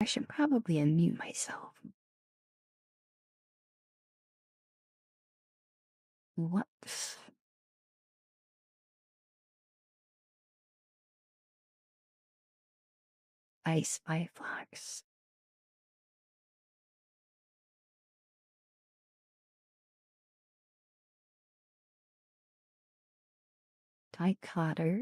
I should probably unmute myself. Whoops. Ice by Fox. Ty Cotter.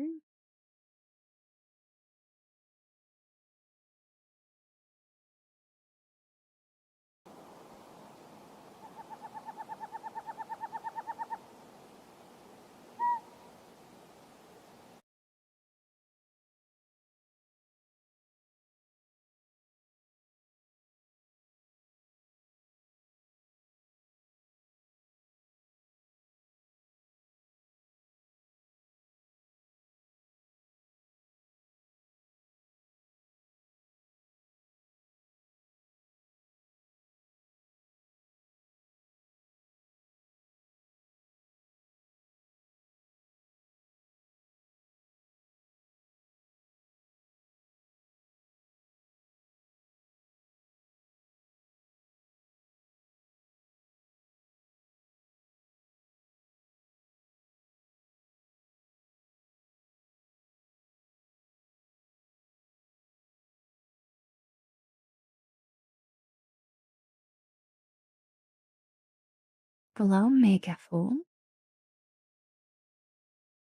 Hello, Megafool.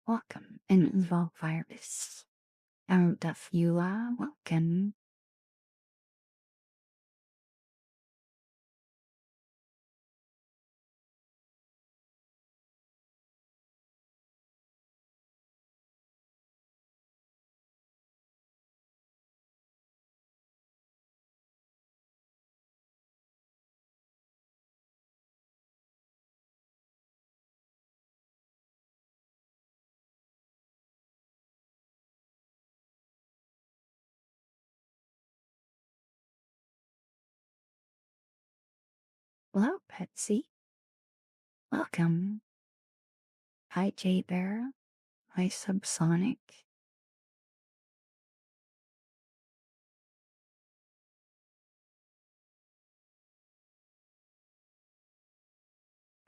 Welcome, and Volvirus. Out of Eula, welcome. Hello, Petsy. Welcome. Hi, J Bear. Hi, Subsonic.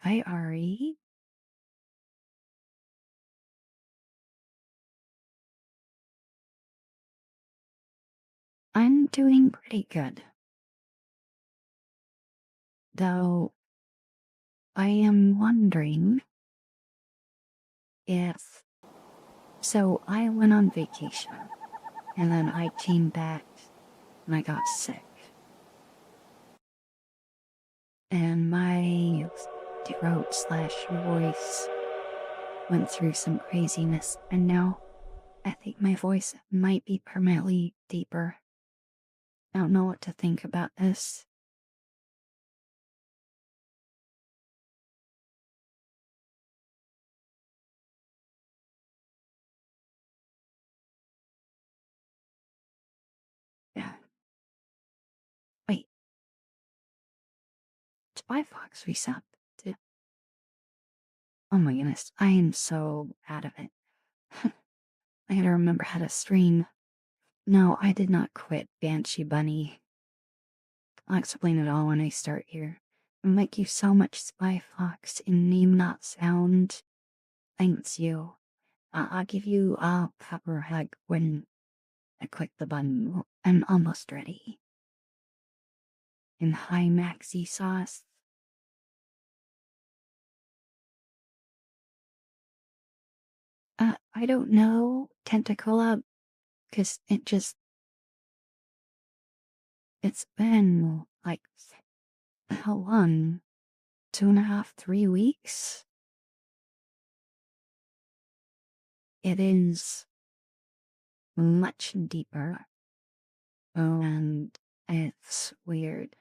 Hi, Ari. I'm doing pretty good. Though, I am wondering if. So, I went on vacation, and then I came back, and I got sick. And my throat slash voice went through some craziness, and now I think my voice might be permanently deeper. I don't know what to think about this. Yeah. Wait. Spy Fox reset. Oh my goodness, I am so out of it. I gotta remember how to stream. No, I did not quit Banshee Bunny. I'll explain it all when I start here. Thank you so much, Spy Fox, in Name Not Sound. Thanks you. I'll give you a proper hug when I click the button. I'm almost ready. And hi, Maxi Sauce. I don't know, Tentacola, because it's been, like, how long? 2.5, 3 weeks? It is much deeper. And it's weird.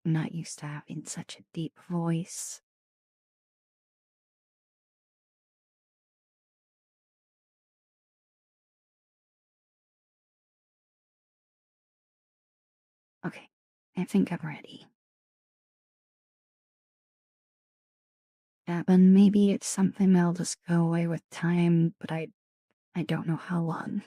I'm not used to having such a deep voice. Okay, I think I'm ready. Yeah, but maybe it's something that'll just go away with time, but I don't know how long.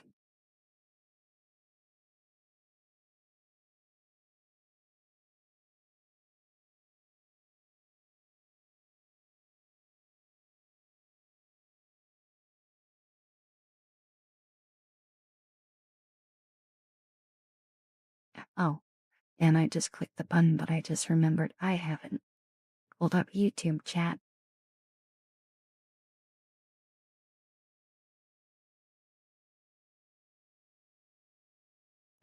Oh, and I just clicked the button, but I just remembered I haven't pulled up YouTube chat.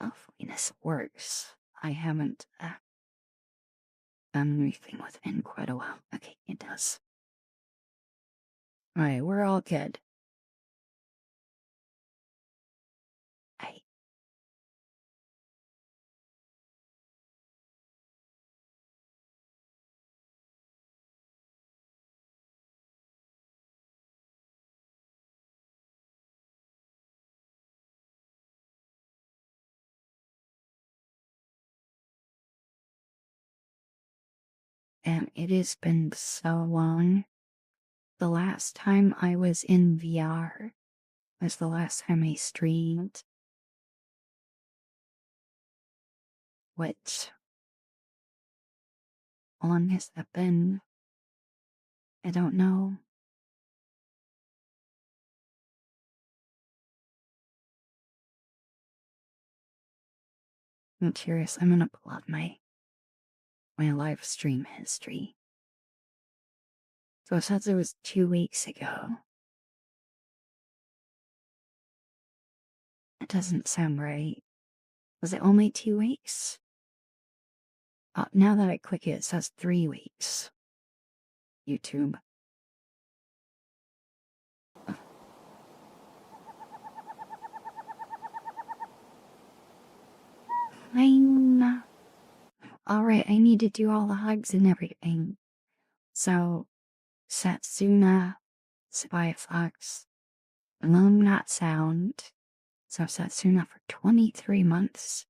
Hopefully this works. I haven't done anything with it in quite a while. Okay, it does. Alright, we're all good. I And it has been so long. The last time I was in VR was the last time I streamed. Which, how long has that been? I don't know. I'm curious. I'm gonna pull up my live stream history. So it says it was 2 weeks ago. It doesn't sound right. Was it only 2 weeks? Now that I click it, it says 3 weeks. YouTube. Fine. Alright, I need to do all the hugs and everything. So, Satsuna, Spy Fox, Alone Not Sound. So Satsuna for 23 months.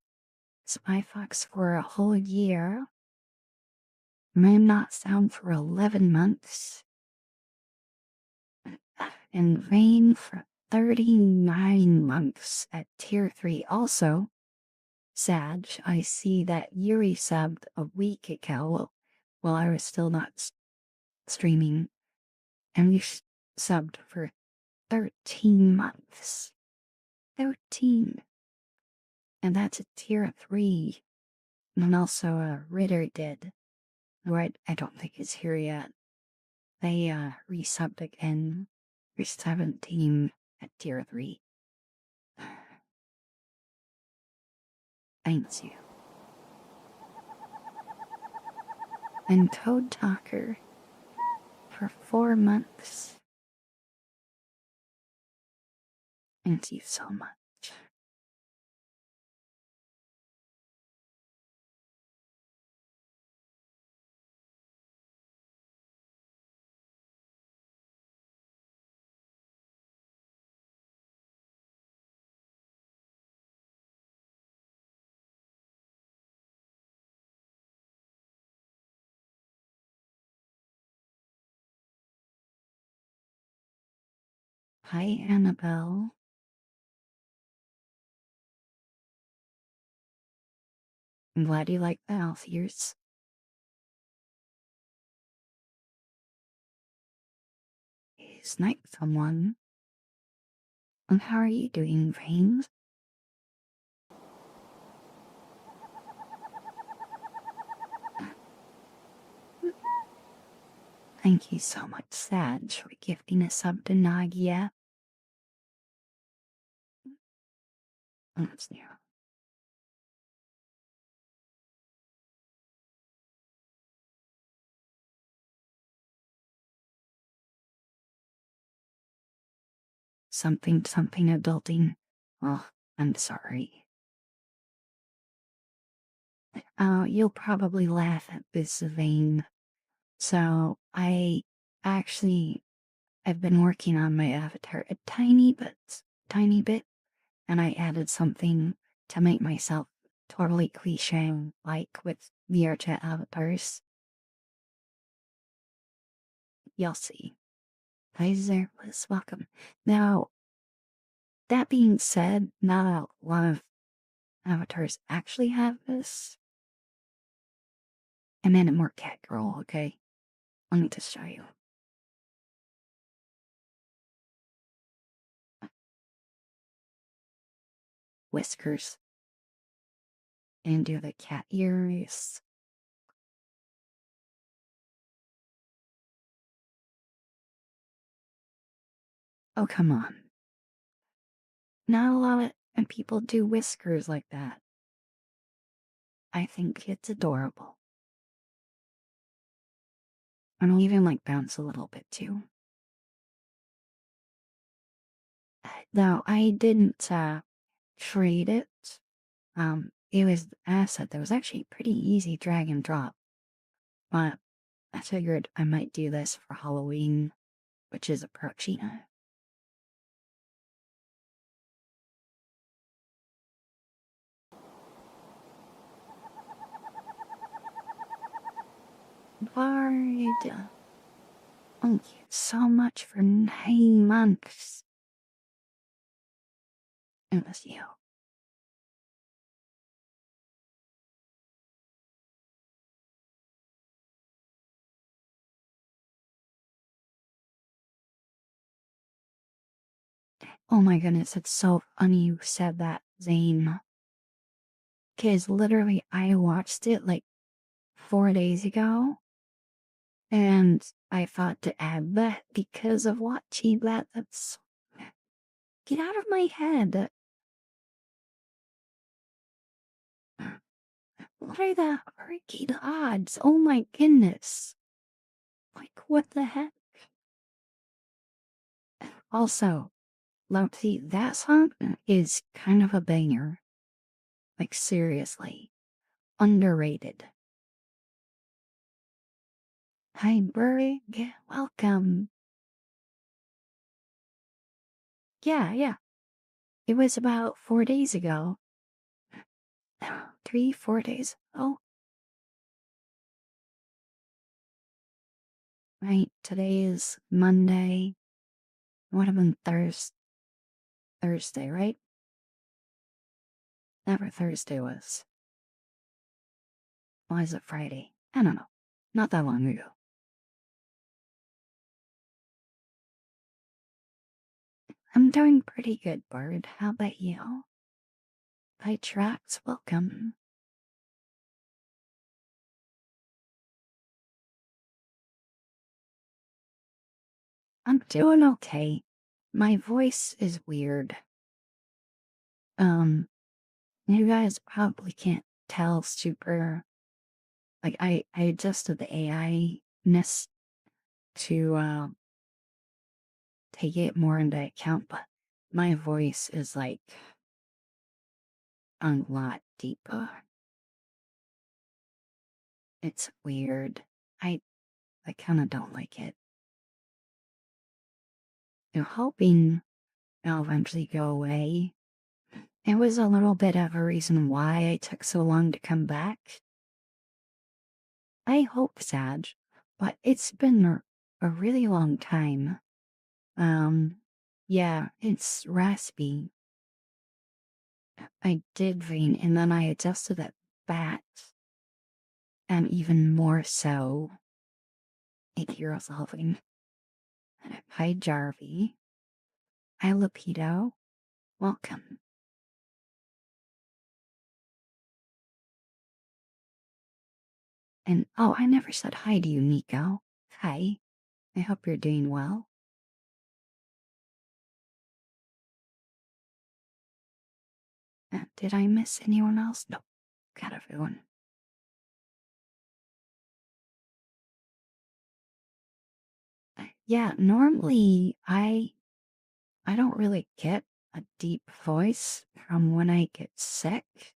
Spy Fox for a whole year. May Not Sound for 11 months. And Vayne for 39 months at tier 3. Also, Sag, I see that Yuri subbed a week ago while I was still not streaming. And you subbed for 13 months. 13. And that's a tier 3. And also Ritter did. Who I don't think is here yet. They resubbed again for 17 at tier 3. Thanks you. And Code Talker for 4 months. Thank you so much. Hi, Annabelle. I'm glad you like the Alfiers. He's nice, someone. And how are you doing, Rains? Thank you so much, Sag, for gifting a sub to Nagia. Let's see. Something adulting. Oh, I'm sorry. Oh, you'll probably laugh at this, Vane. So, I've been working on my avatar a tiny bit, and I added something to make myself totally cliche, like with VRChat avatars. You'll see. Kaiser was welcome. Now, that being said, not a lot of avatars actually have this. I meant it more cat girl, okay? Let me just show you. Whiskers. And do the cat ears. Oh, come on. Not a lot of people do whiskers like that. I think it's adorable. And I'll even like bounce a little bit too. Now, I didn't trade it. It was an asset that was actually pretty easy drag and drop. But I figured I might do this for Halloween, which is approaching. Varda. Thank you so much for 9 months. It was you. Oh my goodness, it's so funny you said that, Zane. Because literally, I watched it like 4 days ago, and I thought to add that because of watching that. That's. Get out of my head. What are the freaking odds? Oh my goodness. Like, what the heck? Also, Loki, that song is kind of a banger. Like, seriously. Underrated. Hi, Berg. Welcome. Yeah. It was about 4 days ago. 3, 4 days. Oh, right. Today is Monday. It would have been Thursday, right? Never Thursday was. Why is it Friday? I don't know. Not that long ago. I'm doing pretty good, Bard. How about you? By Tracks, welcome. I'm doing okay. My voice is weird. You guys probably can't tell super. Like, I adjusted the AI-ness to, take it more into account, but my voice is, like, a lot deeper. It's weird. I kinda don't like it. I'm hoping it'll eventually go away. It was a little bit of a reason why I took so long to come back. I hope, Sag, but it's been a really long time. Yeah, it's raspy. I did vein, and then I adjusted it back, and even more so. 8 years solving. Hi, Jarvie. Hi, Lapido. Welcome. And oh, I never said hi to you, Nico. Hi. I hope you're doing well. Did I miss anyone else? No. Got everyone. Yeah, normally I don't really get a deep voice from when I get sick.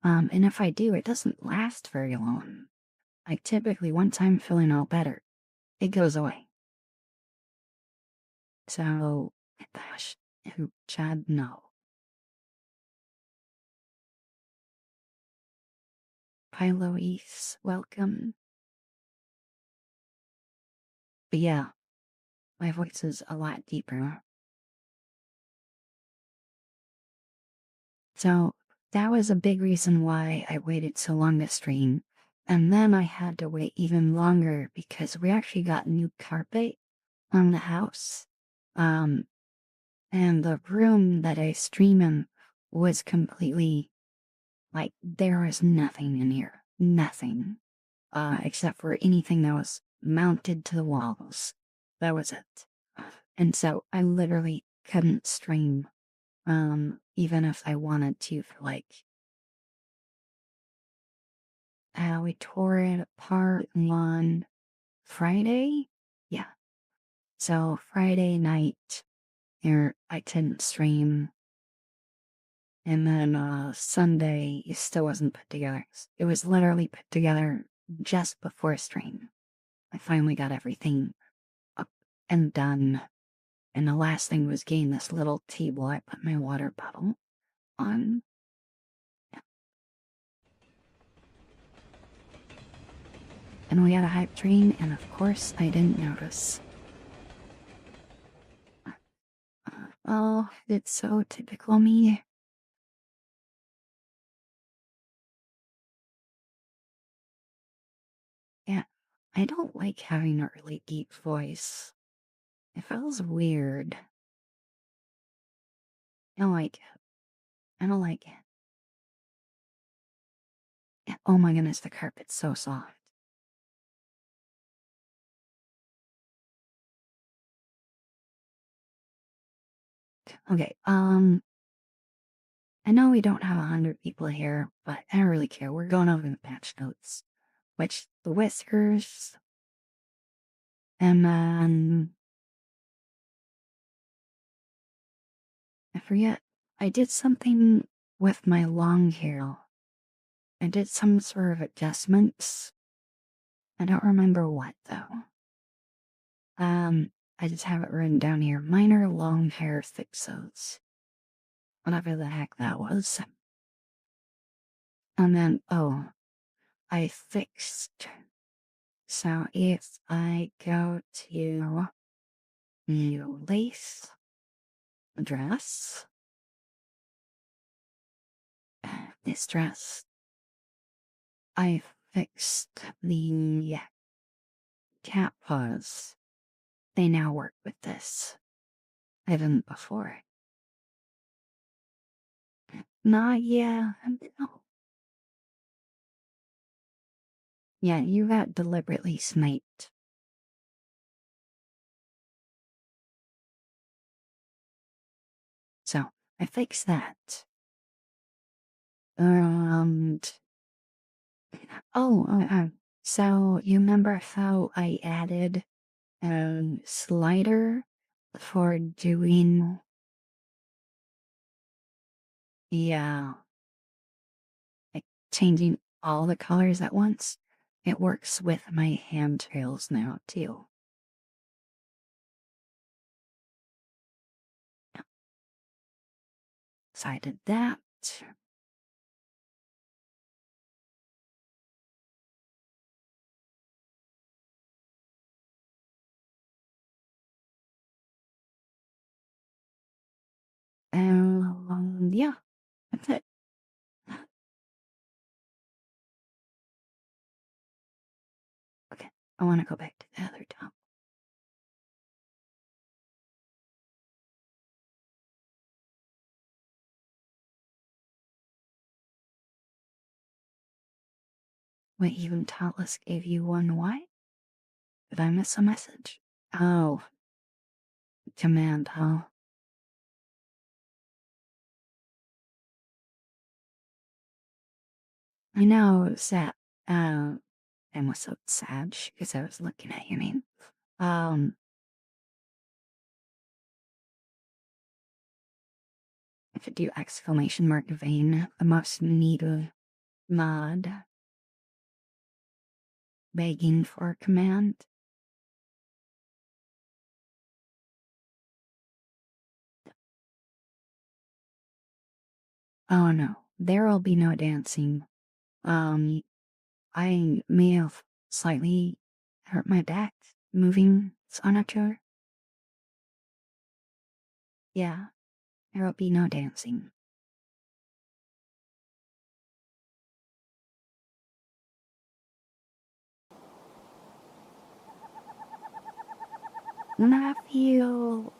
And if I do, it doesn't last very long. Like typically once I'm feeling all better, it goes away. So, gosh, who Chad? No. Hi, Louise. Welcome. But yeah, my voice is a lot deeper. So that was a big reason why I waited so long to stream. And then I had to wait even longer because we actually got new carpet on the house. Um, and the room that I stream in was completely like there was nothing in here. Nothing. Except for anything that was mounted to the walls. That was it. And so I literally couldn't stream, even if I wanted to for like, we tore it apart on Friday? Yeah. So Friday night, here I couldn't stream. And then, Sunday, it still wasn't put together. It was literally put together just before stream. I finally got everything up and done. And the last thing was getting this little table I put my water bottle on. And we had a hype train, and of course I didn't notice. Oh, it's so typical me. Yeah, I don't like having a really deep voice. It feels weird. I don't like it. I don't like it. Yeah, oh my goodness, the carpet's so soft. Okay, I know we don't have 100 people here, but I don't really care. We're going over the patch notes, which the whiskers, and then I forget. I did something with my long hair. I did some sort of adjustments. I don't remember what though. I just have it written down here. Minor long hair fixos. Whatever the heck that was. And then, oh, I fixed. So if I go to new lace dress, this dress, I fixed the cat paws. They now work with this. I didn't before. Nah, yeah, no. Yeah, you got deliberately sniped. So, I fixed that. And, oh, so you remember how I added a slider for doing, yeah, like changing all the colors at once? It works with my hand trails now, too. So I did that. And yeah, that's it. Okay, I want to go back to the other top. Wait, even Totless gave you one what? Did I miss a message? Oh, command, huh? I know, it was sad. I was so sad because I was looking at your name. Um, if I do exclamation mark vein, the most needed mod begging for a command. Oh no, there'll be no dancing. Um, I may have slightly hurt my back moving sauna tour? Yeah, there will be no dancing. Matthew,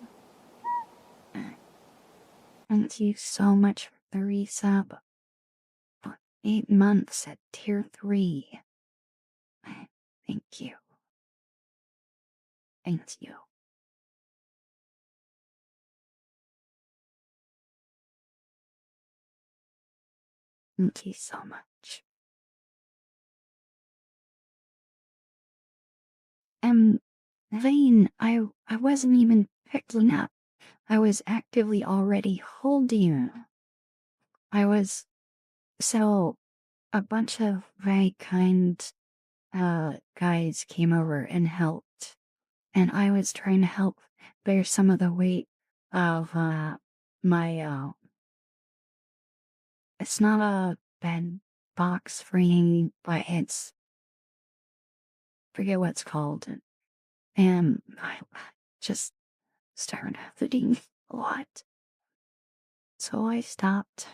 thank you so much for the resub. For 8 months at tier 3. Thank you. Thank you. Thank you so much. Vane, I wasn't even picking up. I was actively already holding you. So, a bunch of very kind, guys came over and helped. And I was trying to help bear some of the weight of, my, it's not a bed box frame, but it's, forget what it's called. And I just started hurting a lot. So I stopped.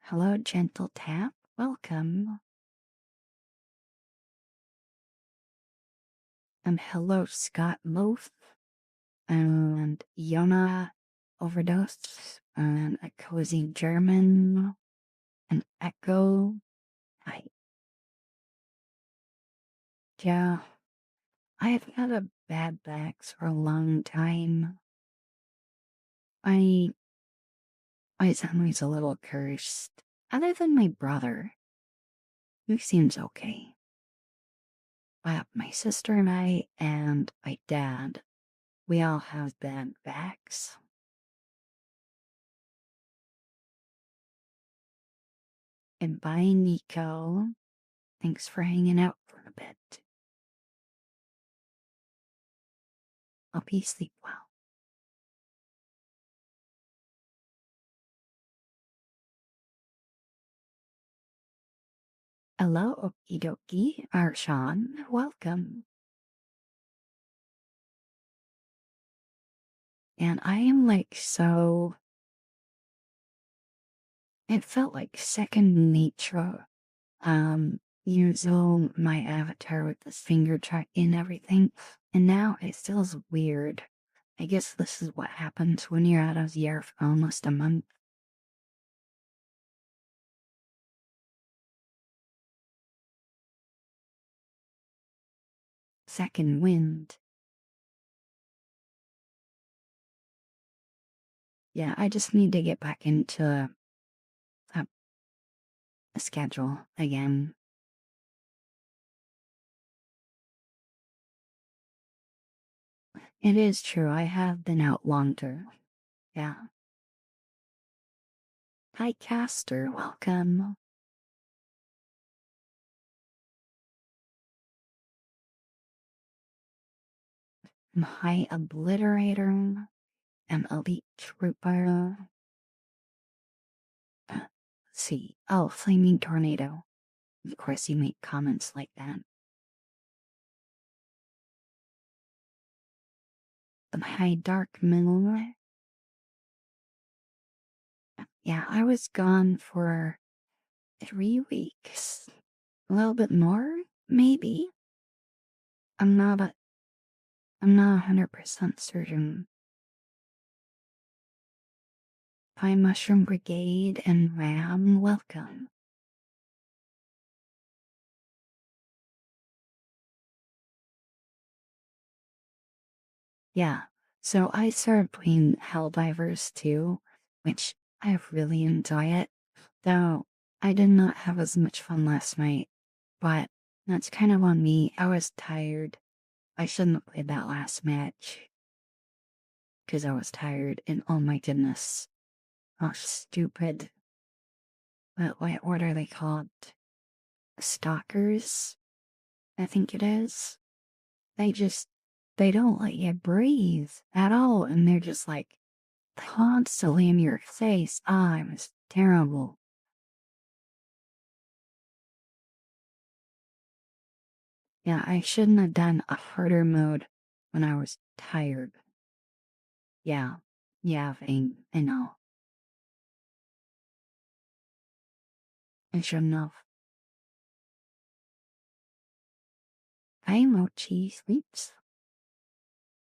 Hello, Gentle Tap. Welcome. And hello, Scott Loaf. And Yona Overdose. And a cozy German. And Echo. Hi. Yeah. I've had a bad back for a long time. I my family's a little cursed. Other than my brother, who seems okay. But my sister and my dad, we all have bad backs. And bye, Nico. Thanks for hanging out for a bit. Hope you sleep well. Hello, okie dokie, Arshan. Welcome. And I am like so. It felt like second nature. Using my avatar with this finger track and everything. And now it feels weird. I guess this is what happens when you're out of the air for almost a month. Second wind. Yeah, I just need to get back into a schedule again. It is true, I have been out longer. Yeah. Hi, Caster, welcome. Hi, Obliterator. Elite Trooper. Let's see. Oh, Flaming Tornado. Of course, you make comments like that. Hi, Dark Miller. Yeah, I was gone for 3 weeks. A little bit more, maybe. I'm not a, I'm not 100% certain. Hi, Mushroom Brigade and Ram, welcome. Yeah, so I started playing Helldivers too, which I really enjoy it. Though I did not have as much fun last night, but that's kind of on me. I was tired. I shouldn't have played that last match because I was tired, and oh my goodness. Oh, stupid. What are they called? Stalkers? I think it is. They just, they don't let you breathe at all, and they're just like constantly in your face. Ah, it was terrible. Yeah, I shouldn't have done a harder mode when I was tired. Yeah. Yeah, Vane, I know. I shouldn't have. Hi, Mochi sleeps.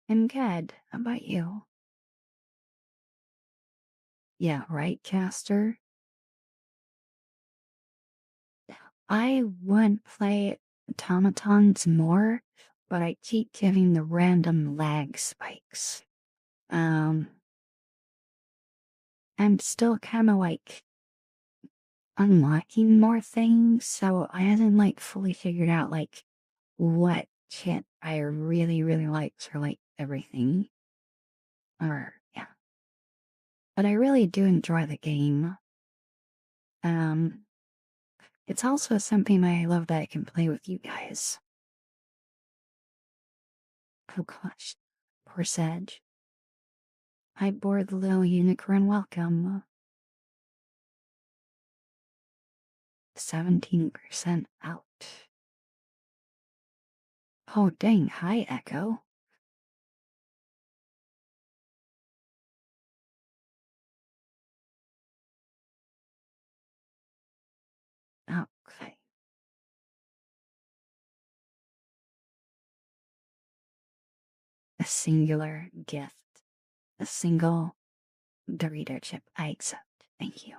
I'm good. How about you? Yeah, right, Caster? I would play automatons more, but I keep getting the random lag spikes. Um, I'm still kind of like unlocking more things, so I haven't like fully figured out like what kit I really, really like for like everything. Or yeah. But I really do enjoy the game. Um, it's also something I love that I can play with you guys. Oh gosh, poor Sedge. Hi, bored little unicorn, welcome. 17% out. Oh dang, hi Echo. Okay. A singular gift. A single Dorito chip. I accept. Thank you.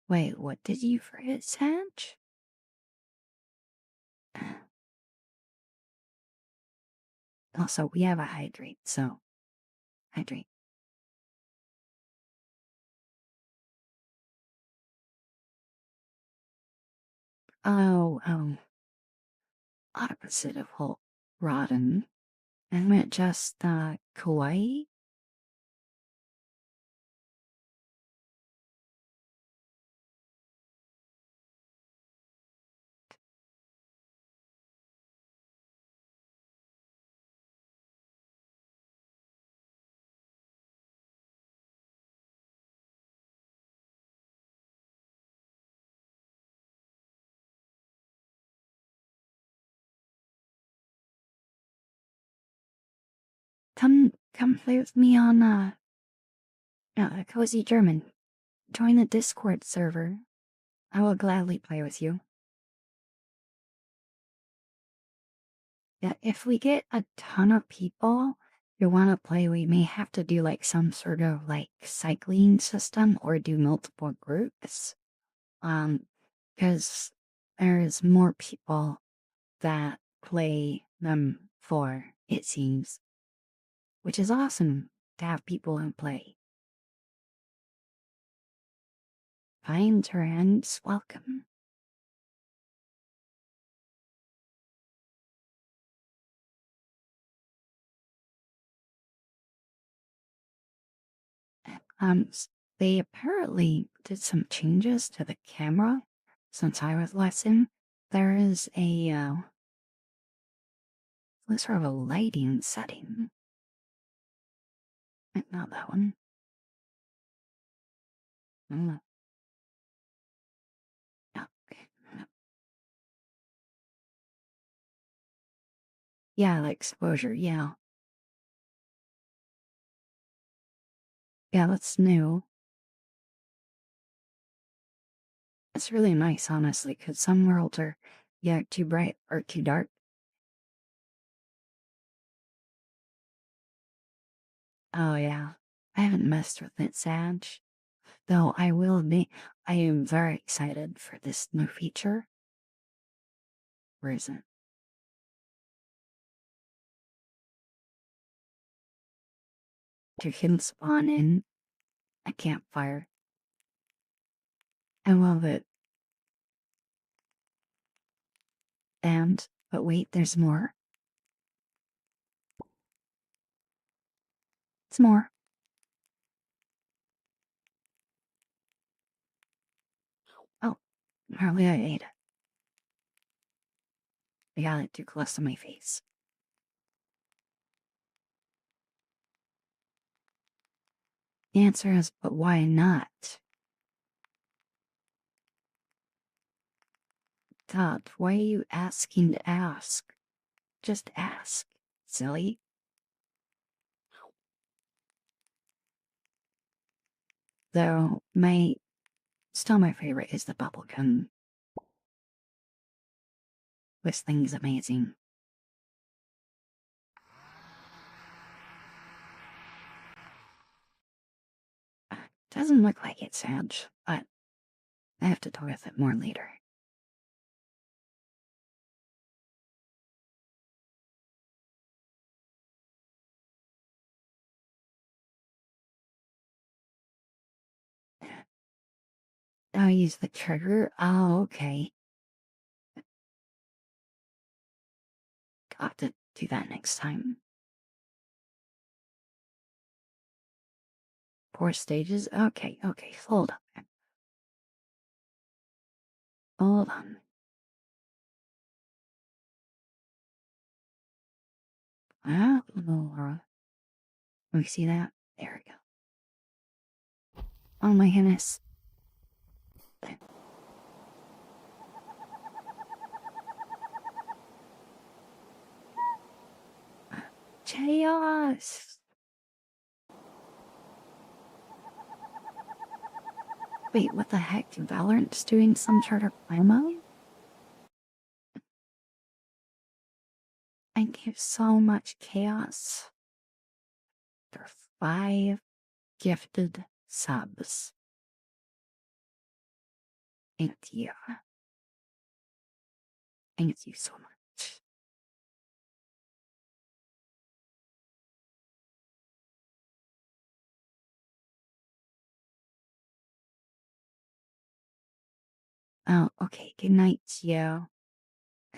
Wait, what did you forget, Sag? Also, we have a hydrate, so hydrate. Oh, opposite of whole rotten. Isn't it just, kawaii? Come play with me on, Cozy German. Join the Discord server. I will gladly play with you. Yeah, if we get a ton of people who want to play, we may have to do like some sort of like cycling system or do multiple groups. Because there's more people that play them for, it seems, which is awesome to have people who play. Fine Terrans, welcome. They apparently did some changes to the camera since I was last in. There is a, sort of a lighting setting. Not that one. Mm, okay. Yeah, like exposure, yeah. Yeah, that's new. It's really nice, honestly, because some worlds are, yeah, too bright or too dark. Oh, yeah. I haven't messed with it, Sag. Though I will admit, I am very excited for this new feature. Where is it? You can spawn in a campfire. I love it. But wait, there's more. It's more. Hardly I ate it. I got it too close to my face. The answer is, but why not? Todd, why are you asking to ask? Just ask, silly. Though, still my favorite is the bubblegum. This thing's amazing. Doesn't look like it's Edge, but I have to talk with it more later. I'll use the trigger. Oh, okay. I'll have to do that next time. 4 stages? Okay, hold on. Hold on. Laura. Let me see that. There we go. Oh my goodness. Chaos! Wait, what the heck? Valorant's doing some sort of promo? Thank you so much, Chaos. For 5 gifted subs. Thank you. Thank you so much. Oh, okay. Good night, Gio.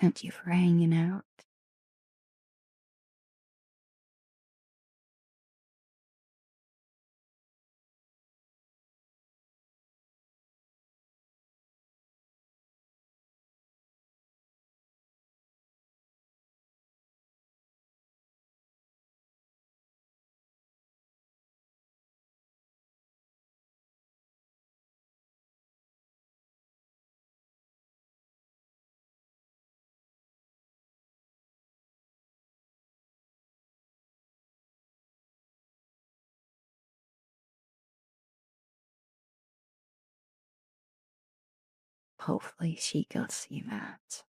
Thank you for hanging out. Hopefully she will see that.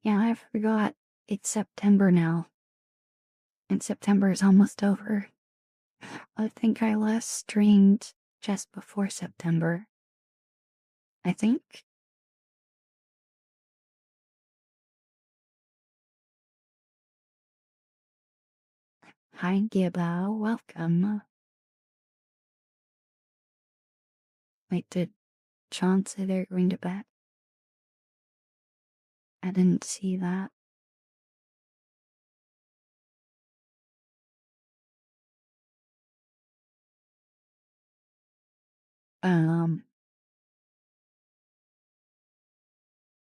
Yeah, I forgot. It's September now. And September is almost over. I think I last streamed just before September. I think. Hi, Gibbo. Welcome. Wait, did John say they're going to bed? I didn't see that.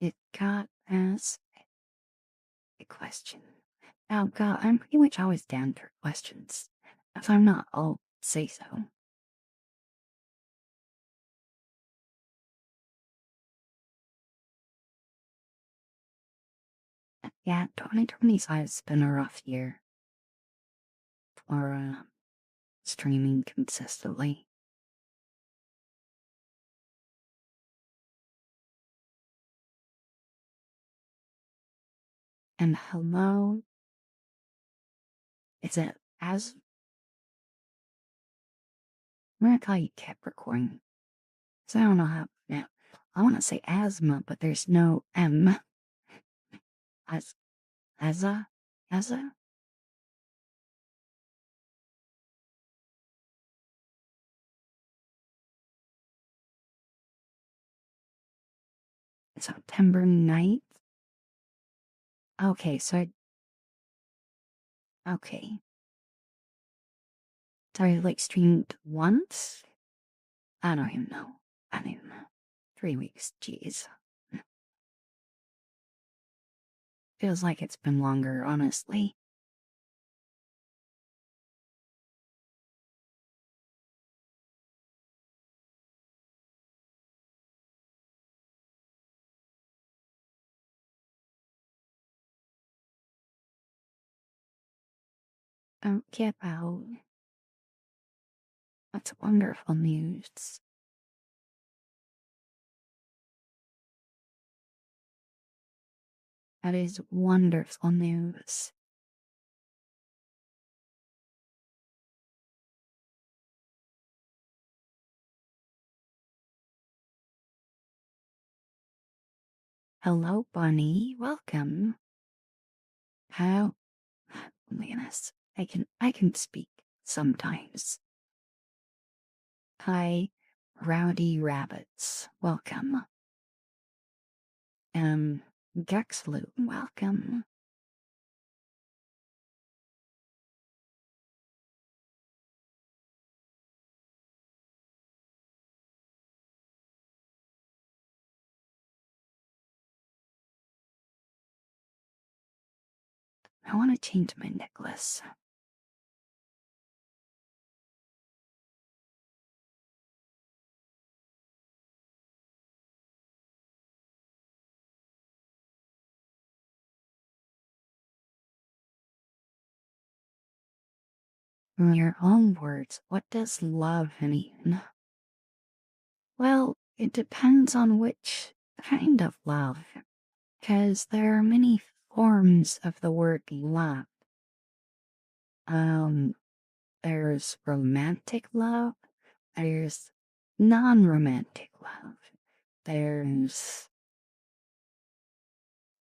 It got as a question. Oh god, I'm pretty much always down for questions. If I'm not, I'll say so. Yeah, 2025 has been a rough year for streaming consistently. And hello, is it as I'm gonna call you Capricorn. So I don't know how. Yeah, I want to say asthma, but there's no M. As Asa. September 9th. Okay, okay. So I like streamed once. I don't even know. I don't even know. 3 weeks, jeez. Feels like it's been longer, honestly. Get out. That's wonderful news. That is wonderful news. Hello, Bunny. Welcome. How? Oh my goodness. I can speak sometimes. Hi, rowdy rabbits. Welcome. Gexloot. Welcome. I want to change my necklace. In your own words, what does love mean? Well, it depends on which kind of love, because there are many forms of the word love. Um, there's romantic love, there's non-romantic love, there's,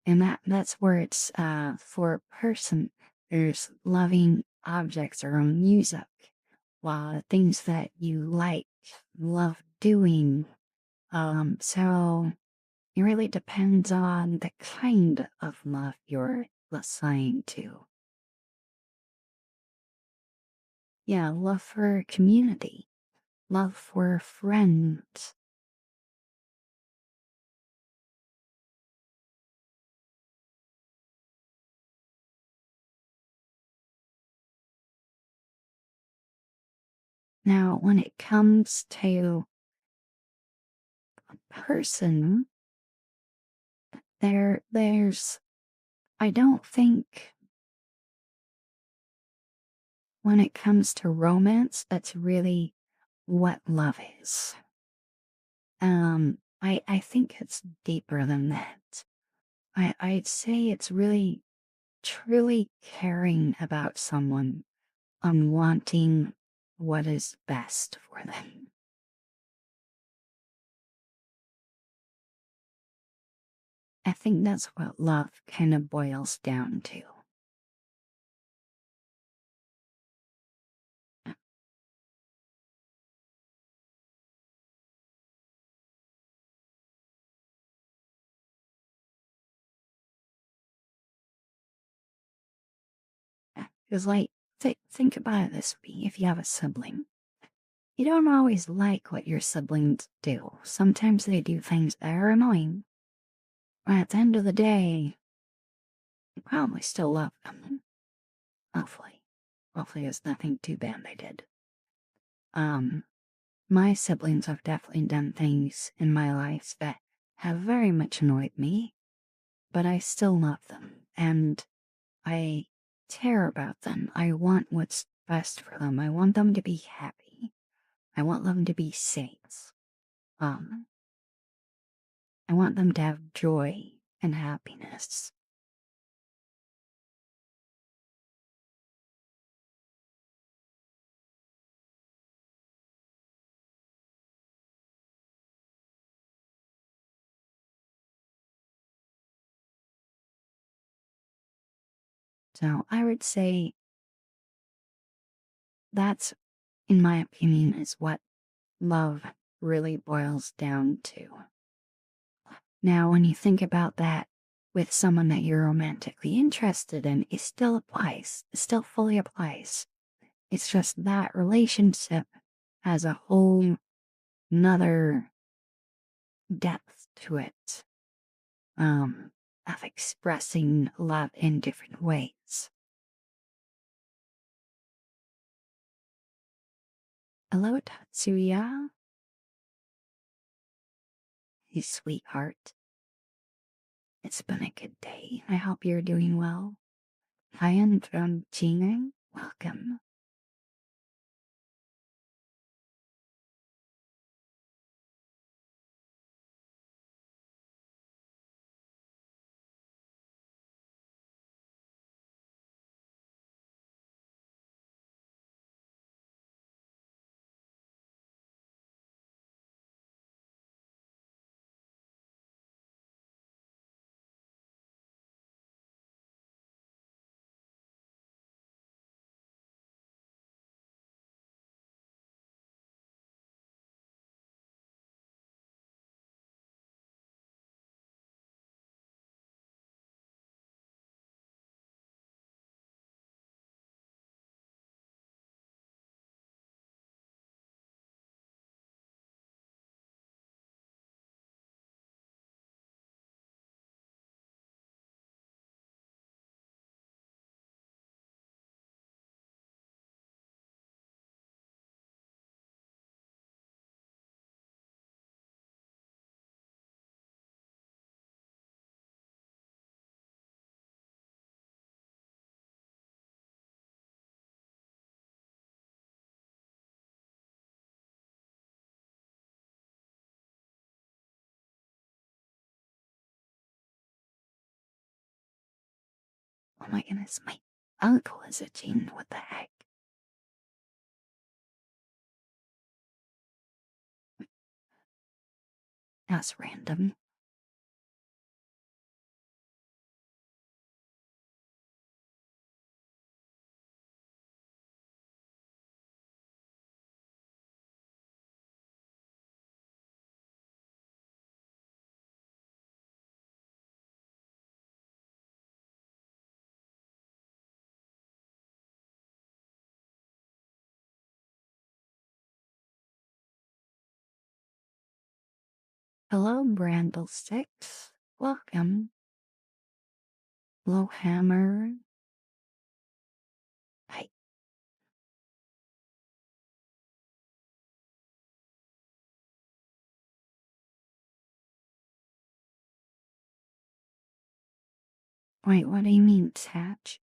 and that's where it's for a person. There's loving objects or music, things that you like, love doing. So it really depends on the kind of love you're assigned to. Yeah, love for community, love for friends. Now, when it comes to a person, there's, I don't think when it comes to romance, that's really what love is. I think it's deeper than that. I'd say it's really truly caring about someone on wanting what is best for them. I think that's what love kind of boils down to. Because, like, think about it this way: if you have a sibling, you don't always like what your siblings do. Sometimes they do things that are annoying. But at the end of the day, you probably still love them. Hopefully. Hopefully, it's nothing too bad they did. Um, my siblings have definitely done things in my life that have very much annoyed me, but I still love them and I care about them. I want what's best for them. I want them to be happy. I want them to be safe. Um, I want them to have joy and happiness. So I would say that's, in my opinion, is what love really boils down to. Now, when you think about that with someone that you're romantically interested in, it still applies. It still fully applies. It's just that relationship as a whole another depth to it, of expressing love in different ways. Hello, Tatsuya. You sweetheart. It's been a good day. I hope you're doing well. Hi, I'm from Jing'an. Welcome. Oh my goodness, my uncle is a Jin. What the heck? That's random. Hello, Brandlesticks. Welcome. Hello, Hammer. Hi. Wait, what do you mean, Satch?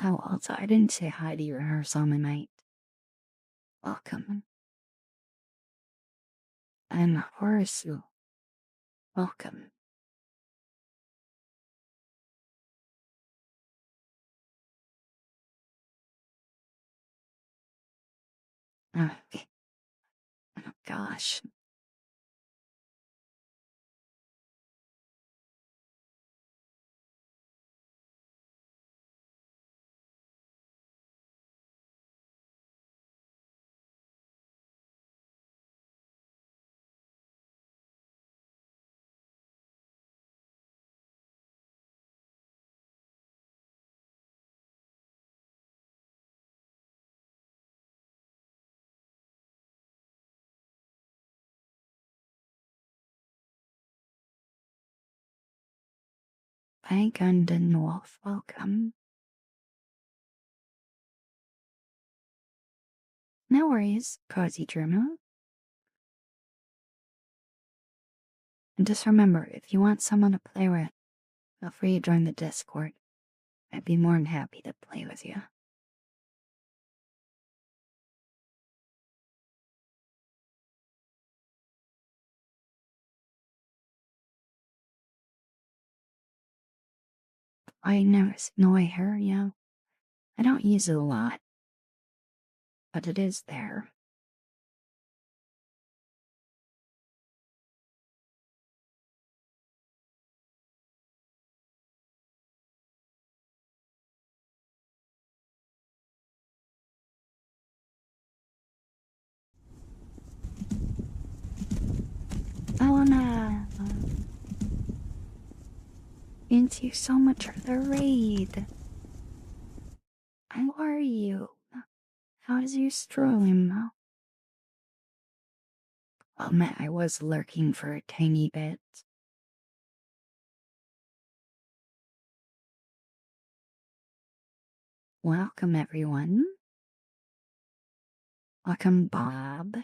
Oh, also, I didn't say hi to your Harsama mate. Welcome. And Horasu. Welcome. Oh, oh gosh. Hi, Gundam Wolf. Welcome. No worries, Cozy Germa. And just remember, if you want someone to play with, feel free to join the Discord. I'd be more than happy to play with you. I never annoy her, yeah. I don't use it a lot, but it is there. Thank you so much for the raid. How are you? How is your stream? Well, Matt, I was lurking for a tiny bit. Welcome, everyone. Welcome, Bob.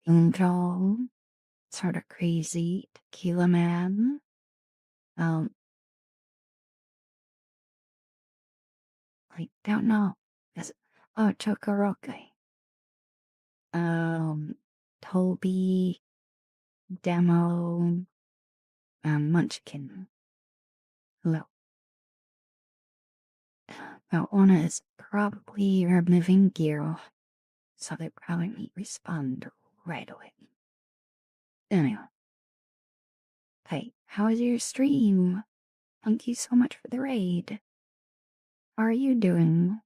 Angel. Sort of crazy. Tequila Man. Um, I don't know. Oh, Chokoroke. Toby. Demo. Munchkin. Hello. Now, Ona is probably removing gear, so they probably need respond right away. Anyway. Hey, how is your stream? Thank you so much for the raid. How are you doing?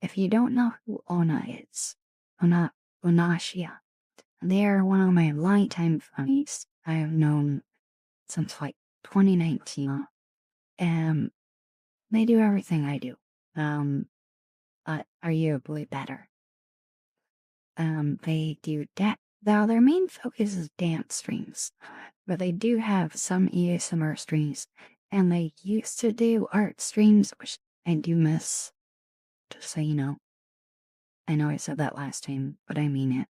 If you don't know who Ona is, Onashia, they are one of my lifetime friends I have known since like 2019. They do everything I do. Arguably better. They do now their main focus is dance streams, but they do have some ASMR streams, and they used to do art streams, which I do miss, just so you know. I know I said that last time, but I mean it.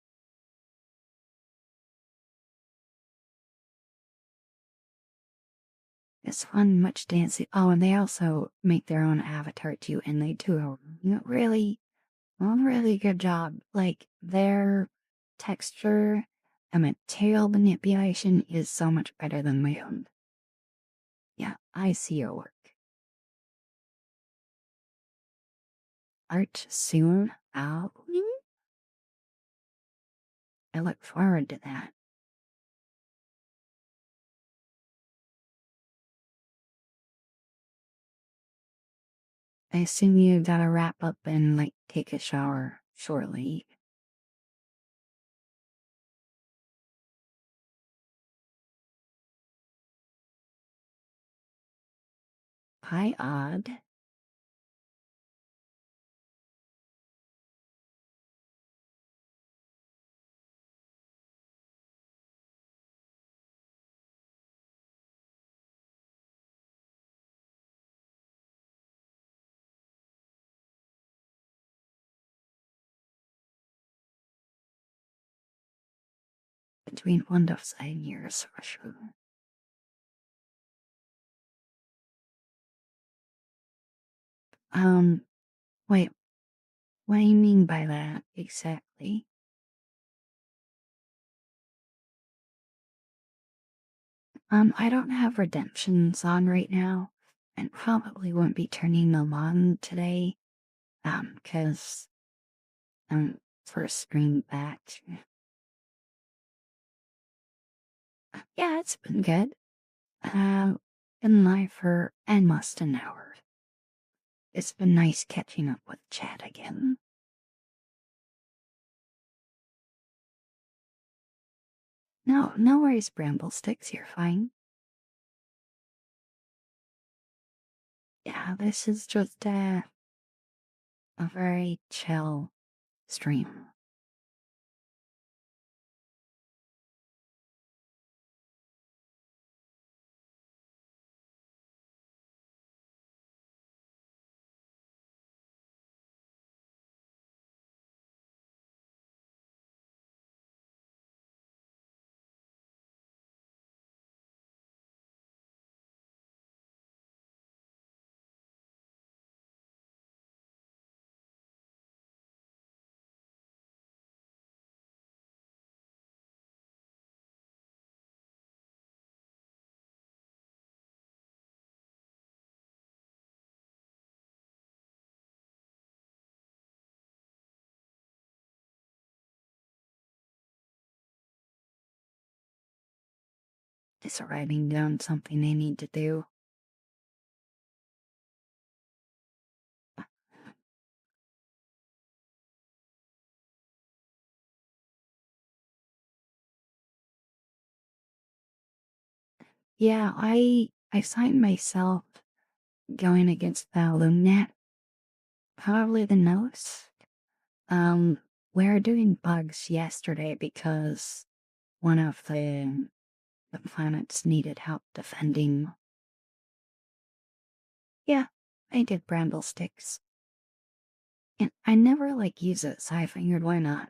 It's fun, much dancing. Oh, and they also make their own avatar too, and they do a really good job. Like, their texture and material manipulation is so much better than my own. Yeah, I see your work. Art soon out. I look forward to that. I assume you gotta wrap up and like take a shower shortly. Hi, Odd. Between Windows and years for sure. Wait, what do you mean by that exactly? I don't have redemptions on right now, and probably won't be turning them on today. Cause first stream back. Yeah, it's been good. Been live for almost an hour. It's been nice catching up with chat again. No worries, Bramblesticks, you're fine. Yeah, this is just a very chill stream. Just writing down something I need to do. Yeah, I find myself going against the LoomNet probably the most. Um, we were doing bugs yesterday because one of the planets needed help defending. Yeah, I did bramble sticks. And I never use it, so I figured why not?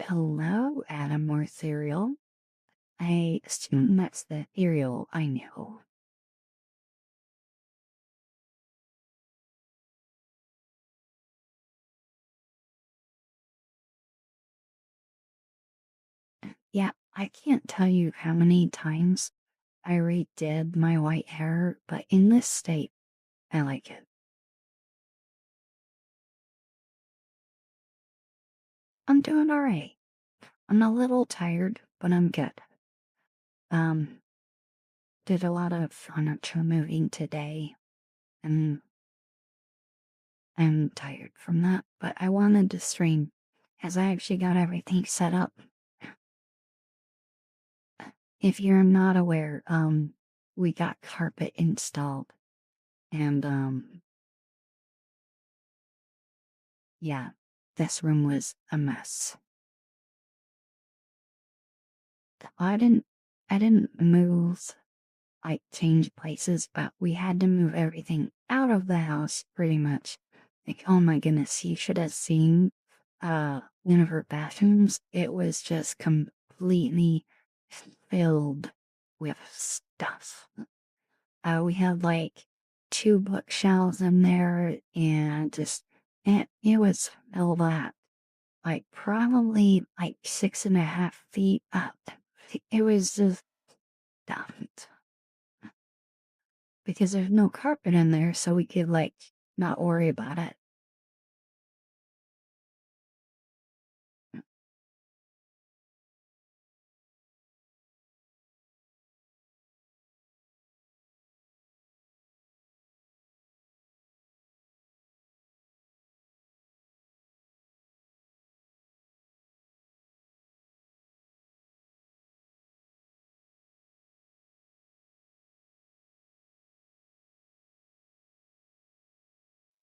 Hello, Adam or cereal. I assume that's the cereal I know. Yeah, I can't tell you how many times I redid my white hair, but in this state, I like it. I'm doing alright. I'm a little tired, but I'm good. Um, did a lot of furniture moving today, and I'm tired from that, but I wanted to stream as I actually got everything set up. If you're not aware, we got carpet installed, and yeah, this room was a mess. I didn't move, change places, but we had to move everything out of the house pretty much. Like, oh my goodness, you should have seen one of her bathrooms. It was just completely filled with stuff. We had two bookshelves in there and just it was filled up. Probably 6.5 feet up. It was just dumped because there's no carpet in there, so we could not worry about it.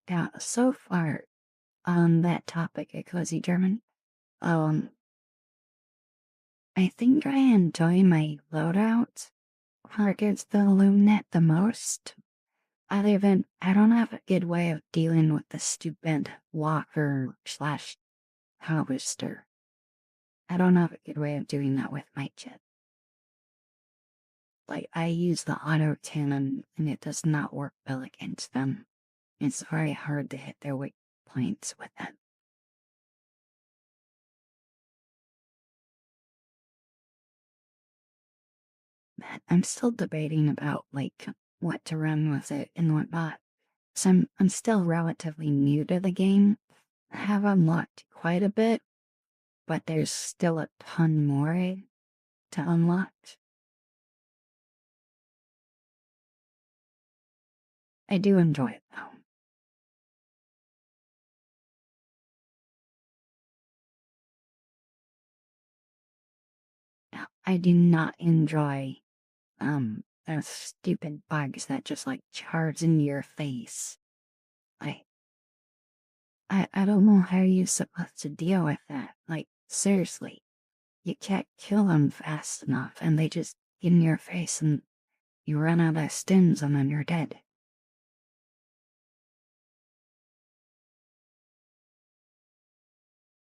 Now, so far on that topic at Cozy German, um, I think I enjoy my loadout against the LoomNet the most. Other than I don't have a good way of dealing with the stupid walker slash harvester. I don't have a good way of doing that with my jet. I use the auto cannon and it does not work well against them. It's very hard to hit their weak points with it. But I'm still debating about what to run with it and whatnot. So I'm still relatively new to the game. I have unlocked quite a bit, but there's still a ton more to unlock. I do enjoy it though. I do not enjoy those stupid bugs that just charge in your face. I I don't know how you're supposed to deal with that. Seriously, you can't kill them fast enough and they just get in your face and you run out of stims and then you're dead.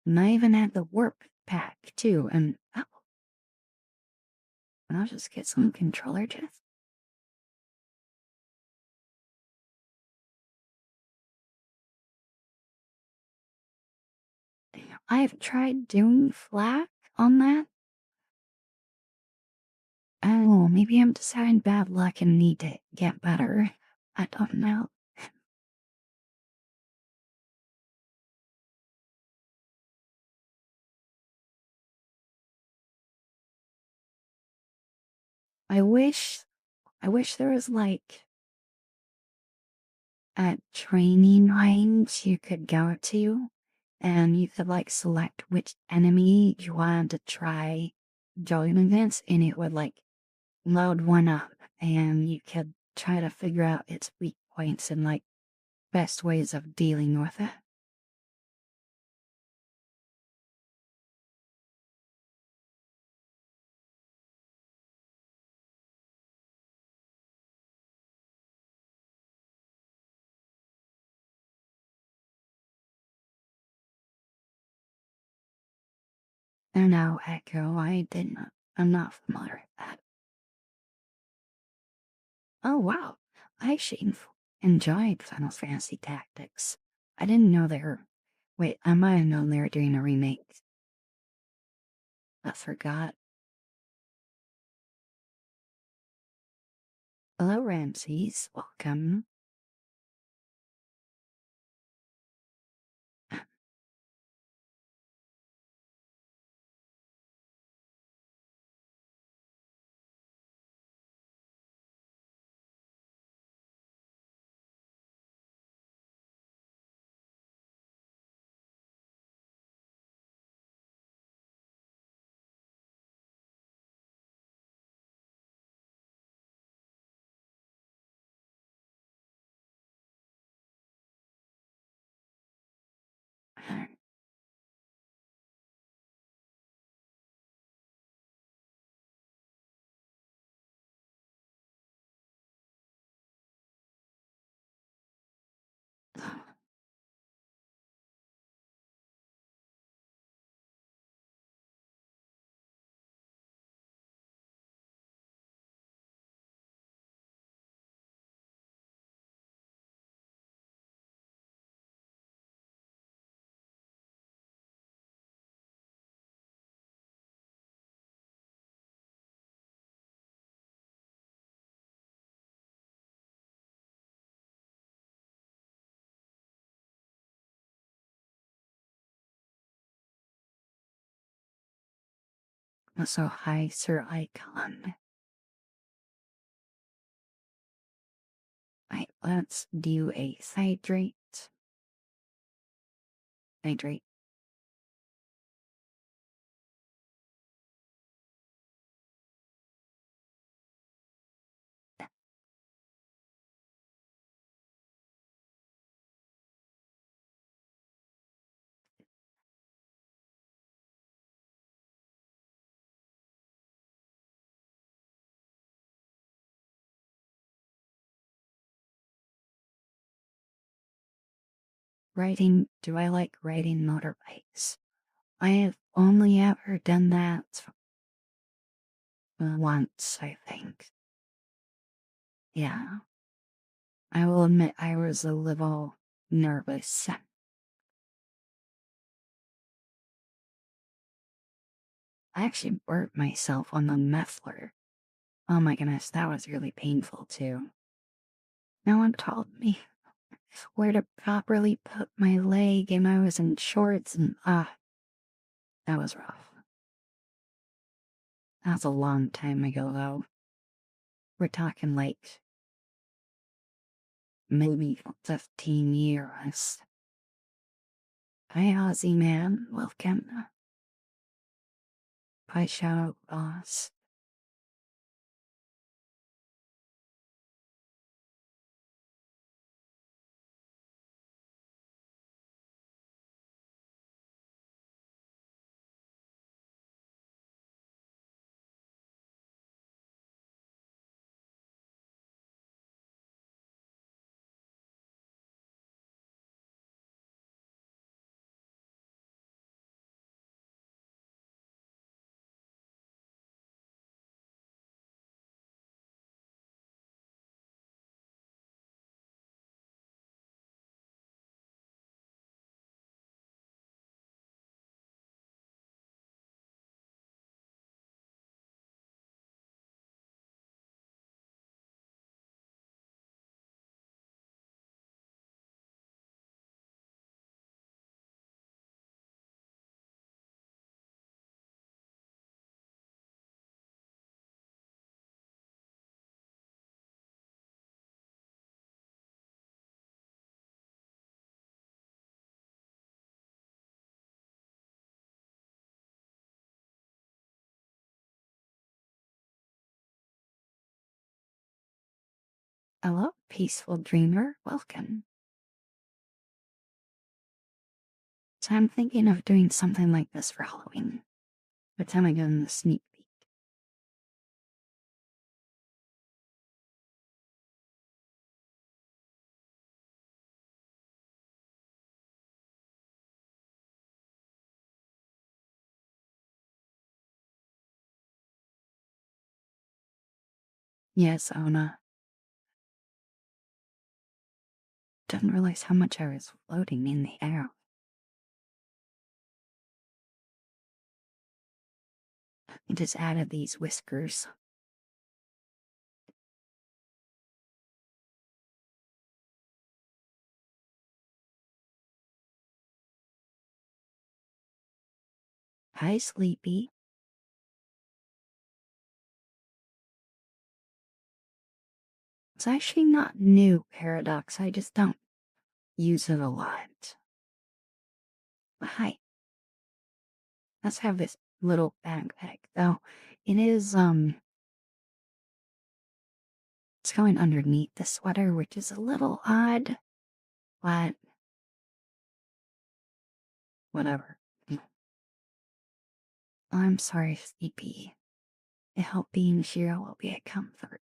And I even had the warp pack too, and I'll just get some controller chips. I've tried doing flak on that. Oh, maybe I'm just having bad luck and need to get better. I don't know. I wish I wish there was like a training range you could go to and you could like select which enemy you wanted to try join against and it would like load one up and you could try to figure out its weak points and like best ways of dealing with it. And now Echo, I didn't I'm not familiar with that. Oh wow. I actually enjoyed Final Fantasy Tactics. I didn't know they were wait, I might have known they were doing a remake. I forgot. Hello Ramses, welcome. So hi Sir Icon. Right, let's do a hydrate. Hydrate. Riding, do I like riding motorbikes? I have only ever done that once, I think. Yeah, I will admit I was a little nervous. I actually burnt myself on the muffler. Oh my goodness, that was really painful too. No one told me where to properly put my leg and I was in shorts and that was rough. That was a long time ago though. We're talking like maybe 15 years. Hi Ozzy man, welcome. Hi Shadow Boss. Hello, peaceful dreamer. Welcome. So I'm thinking of doing something like this for Halloween. What time I go in the sneak peek? Yes, Ona. Didn't realize how much I was floating in the air. I just added these whiskers. Hi, Sleepy. It's actually not new, Paradox. I just don't use it a lot. But hi. Let's have this little backpack, though. It is, it's going underneath the sweater, which is a little odd, but whatever. I'm sorry, Sleepy. I hope being here will be a comfort.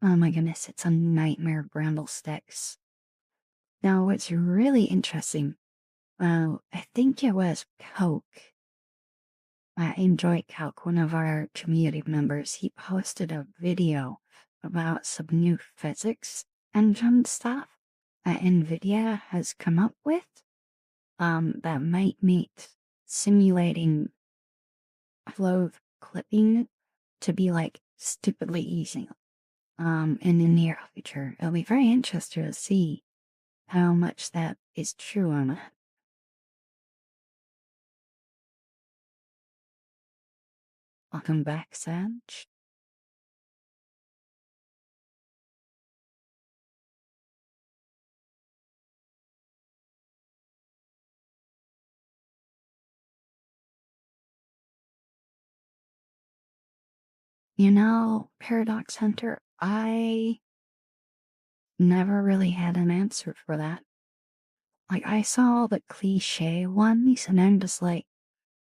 Oh my goodness, it's a nightmare, Brandlesticks. Now, what's really interesting, well, I think it was Coke. Enjoy Calc, one of our community members, he posted a video about some new physics engine stuff that NVIDIA has come up with that might make simulating clothes clipping to be like stupidly easy in the near future. It'll be very interesting to see how much that is true on it. Welcome back, Sage. You know, Paradox Hunter, I never really had an answer for that. Like, I saw the cliche ones, and I'm just like,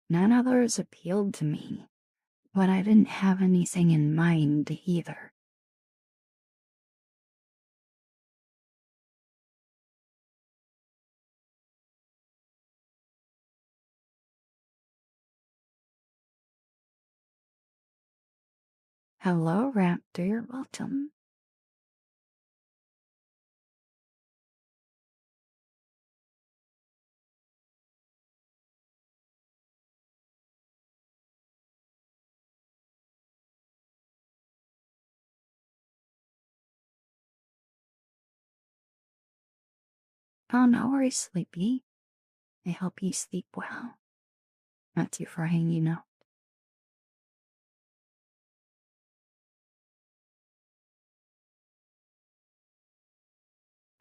none of those appealed to me. But I didn't have anything in mind either. Hello, Raptor, welcome. Oh, no worries, Sleepy. I hope you sleep well. Not too frying, you know.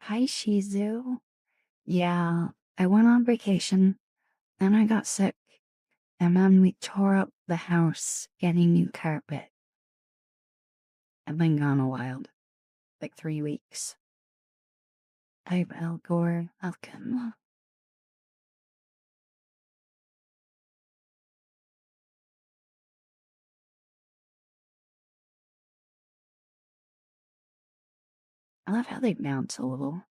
Hi, Shizu. Yeah, I went on vacation, then I got sick, and then we tore up the house getting new carpet. I've been gone a while, like 3 weeks. Type Elgor, welcome. I love how they bounce a little.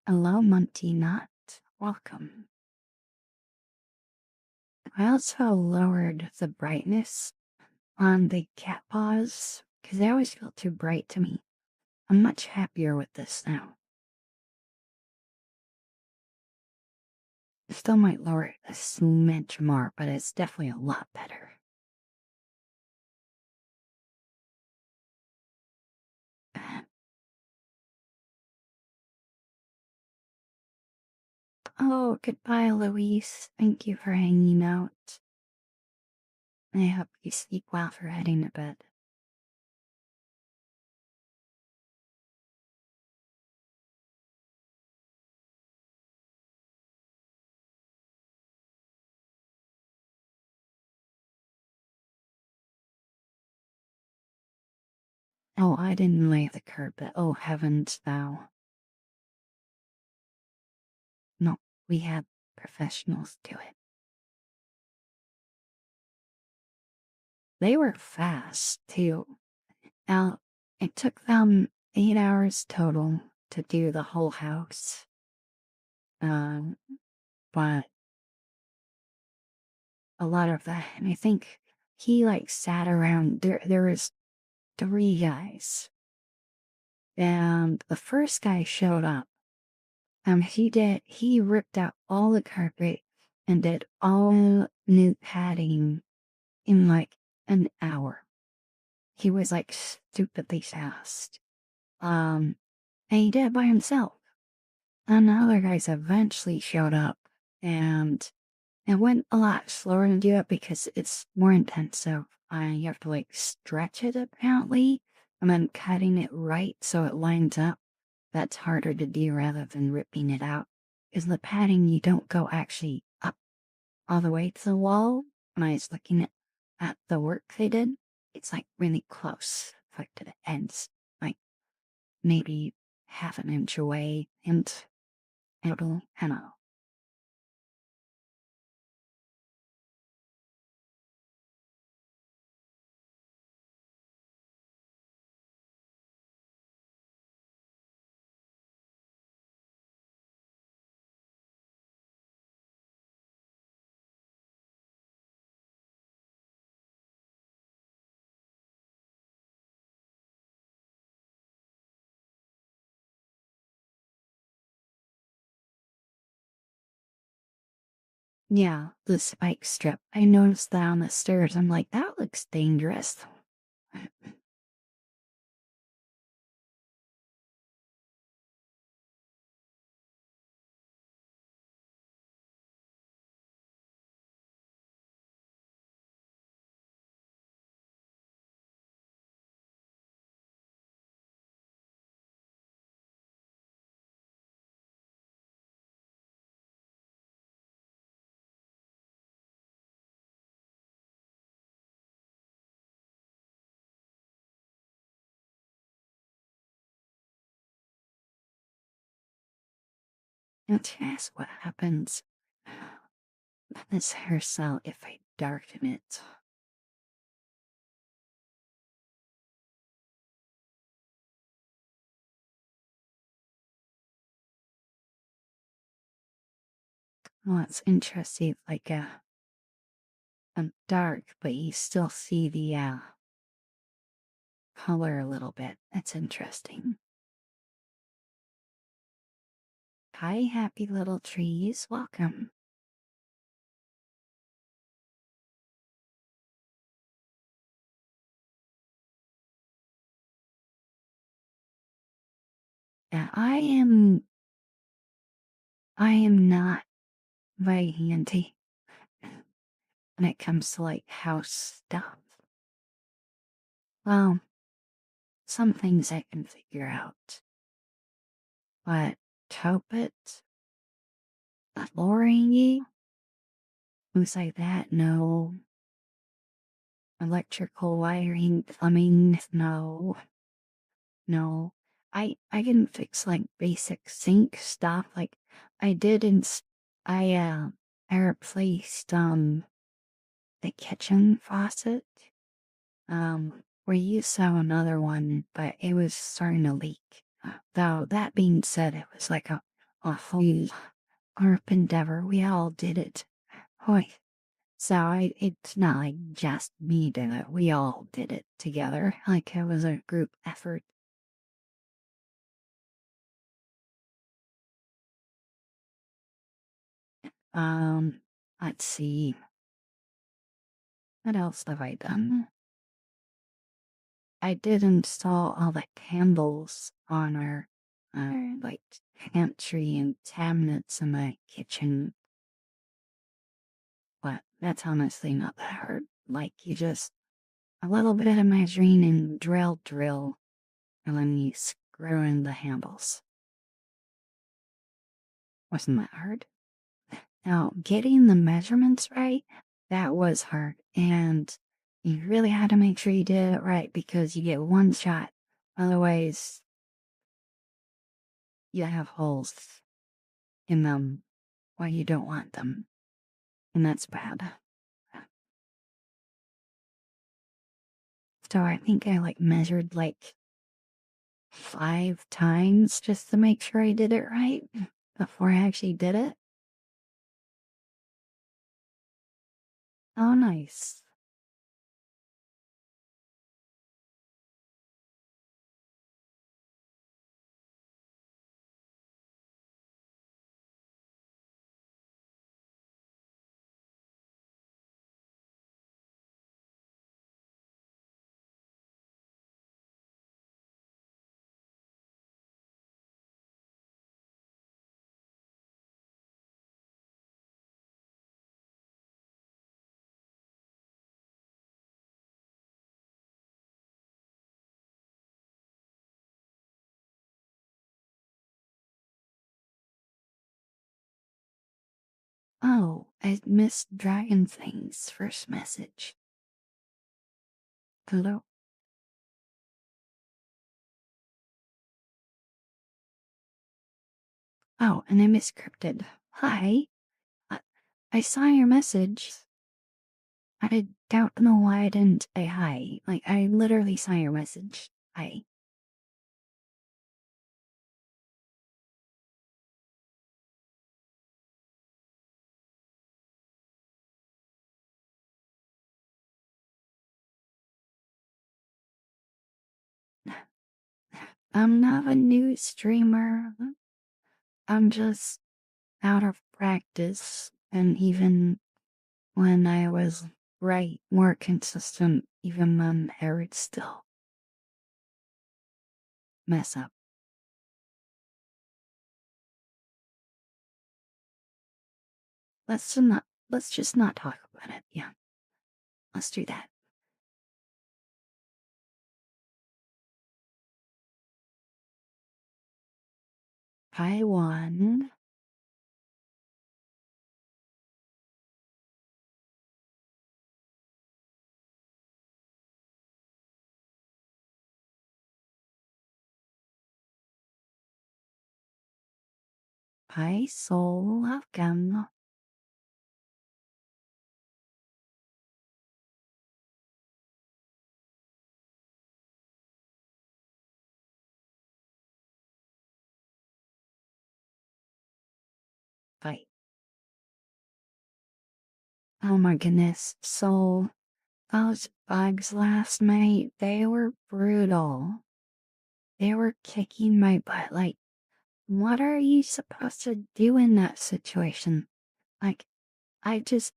Hello, Monty Nut. Welcome. I also lowered the brightness on the cat paws because they always feel too bright to me. I'm much happier with this now. Still might lower it a smidge more, but it's definitely a lot better. Oh, goodbye, Louise. Thank you for hanging out. I hope you sleep well for heading to bed. Oh, I didn't lay the carpet. Oh, heavens, thou. No, we had professionals do it. They were fast, too. Now, it took them 8 hours total to do the whole house. Um, but a lot of that, and I think he like sat around. There was three guys, and the first guy showed up. He ripped out all the carpet and did all new padding in like an hour. He was like stupidly fast. And he did it by himself. And the other guys eventually showed up, and it went a lot slower to do it because it's more intensive. You have to like stretch it apparently, and then cutting it right so it lines up. That's harder to do rather than ripping it out. Is the padding you don't go actually up all the way to the wall. When I was looking at the work they did, it's like really close, like to the ends, like maybe half an inch away, and it'll, I don't know. Yeah, the spike strip. I noticed that on the stairs. I'm like, that looks dangerous. And ask what happens with this hair cell if I darken it. Well, it's interesting, like dark, but you still see the color a little bit. That's interesting. Hi, happy little trees. Welcome. Yeah, I am not very handy when it comes to like house stuff. Well, some things I can figure out, but carpet, flooring, things like that, no. Electrical wiring, plumbing, no. No. I can fix like basic sink stuff. Like I did I I replaced the kitchen faucet. We used to have another one, but it was starting to leak. Though that being said, it was like a whole group endeavor. We all did it. Hoy. So it's not like just me did it. We all did it together. Like it was a group effort. Um, let's see. What else have I done? I did install all the candles on our like pantry and cabinets in my kitchen. But that's honestly not that hard. Like you just a little bit of margarine and drill, and then you screw in the handles. Wasn't that hard? Now, getting the measurements right, that was hard. And you really had to make sure you did it right because you get one shot. Otherwise, you have holes in them where you don't want them. And that's bad. So I think I measured 5 times just to make sure I did it right before I actually did it. Oh, nice. Oh, I missed Dragon Thing's first message. Hello? Oh, and I missed Cryptid. Hi. I, I saw your message. I don't know why I didn't say hi. I literally saw your message. Hi. I'm not a new streamer. I'm just out of practice, and even when I was more consistent, even then I would still mess up. Let's just not talk about it. Yeah, let's do that. I won. I soul Afghan. Fight. Oh my goodness. So those bugs last night, they were brutal. They were kicking my butt. What are you supposed to do in that situation? Like, I just,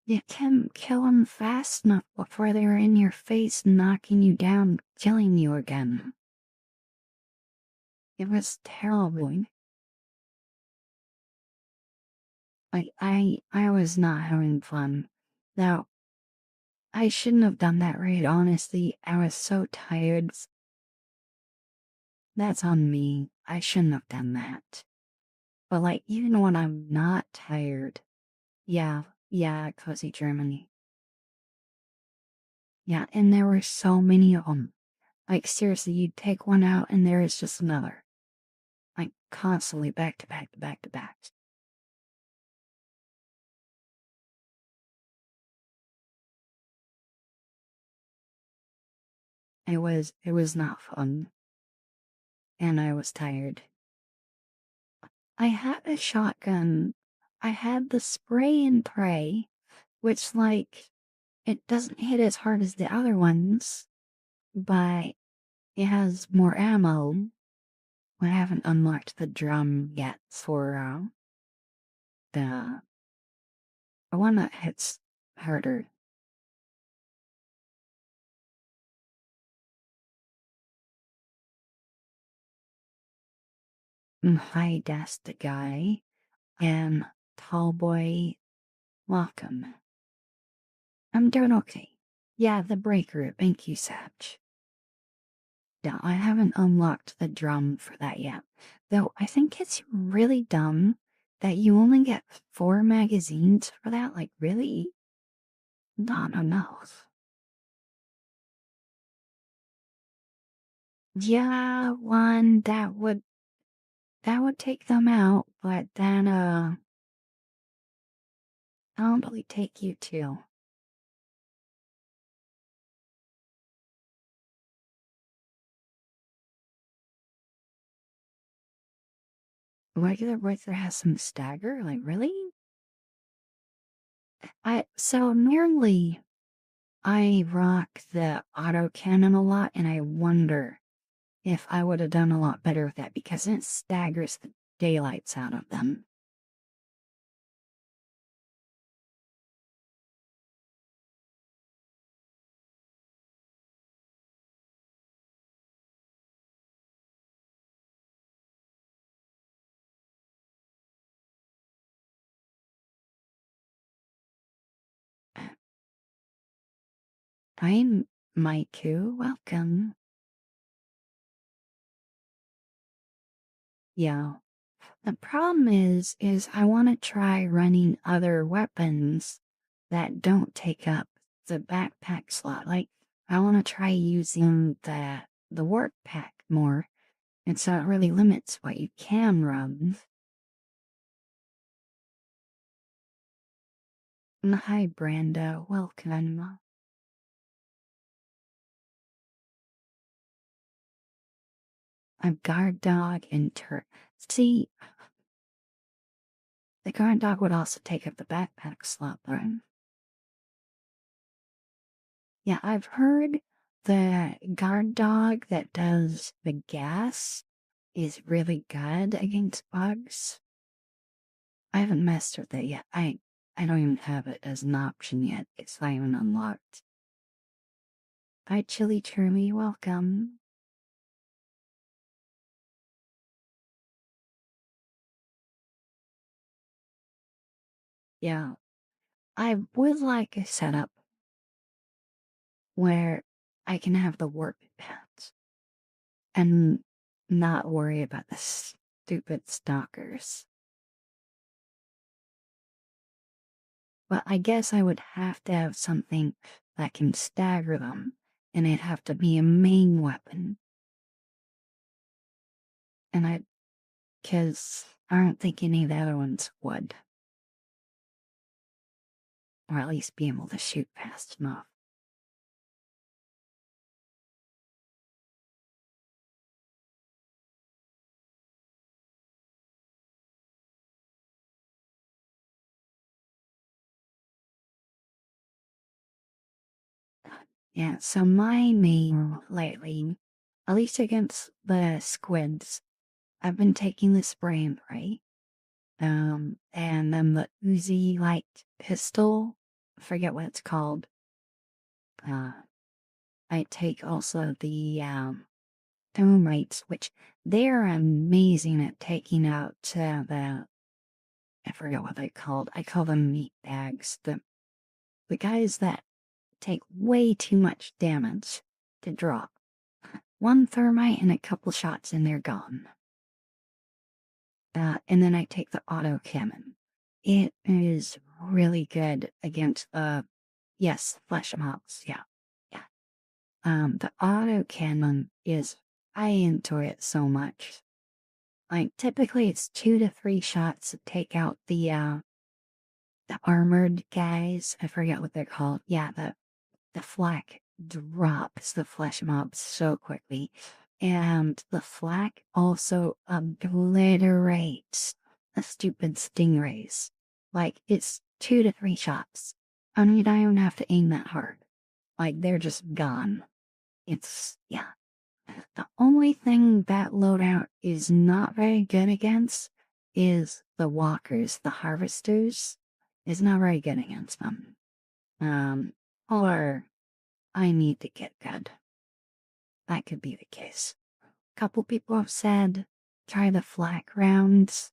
you can't kill them fast enough before they're in your face, knocking you down, killing you again. It was terrible. I was not having fun. Now, I shouldn't have done that right, honestly. I was so tired. That's on me. I shouldn't have done that. But even when I'm not tired, yeah, Cozy Germany. Yeah, and there were so many of them. Seriously, you'd take one out and there is just another. Constantly back to back to back to back. It was not fun. And I was tired. I had a shotgun. I had the spray and pray, which it doesn't hit as hard as the other ones, but it has more ammo. I haven't unlocked the drum yet for the I one that hits harder. Hi, that's the guy. And tall boy, welcome. I'm doing okay. Yeah, the breaker. Thank you, Satch. Yeah, I haven't unlocked the drum for that yet. Though I think it's really dumb that you only get 4 magazines for that. Like, really? Not enough. Yeah, one that would take them out, but then I'll probably take you too. Regular Wither has some stagger? Like, really? So nearly I rock the autocannon a lot, and I wonder if I would have done a lot better with that because it staggers the daylights out of them. I'm Maiku, welcome. Yeah. The problem is I want to try running other weapons that don't take up the backpack slot. Like, I want to try using the work pack more, and so it really limits what you can run. Hi, Brando, welcome. I'm guard dog and See, the guard dog would also take up the backpack slot, right? Yeah, I've heard the guard dog that does the gas is really good against bugs. I haven't messed with it yet. I don't even have it as an option yet. It's not even unlocked. Hi, Chili Charmy, welcome. Yeah, I would like a setup where I can have the work pants and not worry about the stupid stalkers. But I guess I would have to have something that can stagger them, and it'd have to be a main weapon. And because I don't think any of the other ones would, or at least be able to shoot fast enough. Yeah, so my main lately, at least against the squids, I've been taking the spray and pray. And then the Uzi light pistol, I forget what it's called. Uh, I take also the Thermites, which they're amazing at taking out I forget what they're called. I call them meat bags. The guys that take way too much damage to drop. One thermite and a couple shots and they're gone. And then I take the auto cannon. It is really good against yes, flesh mobs. Yeah, yeah. The auto cannon is I enjoy it so much. Like typically it's 2 to 3 shots to take out the armored guys. I forget what they're called. Yeah, the flak drops the flesh mobs so quickly. And the flak also obliterates the stupid stingrays. Like, it's 2 to 3 shots. I mean, I don't have to aim that hard. Like, they're just gone. Yeah. The only thing that loadout is not very good against is the walkers, the harvesters. is not very good against them. Or I need to get good. That could be the case. Couple people have said try the flak rounds.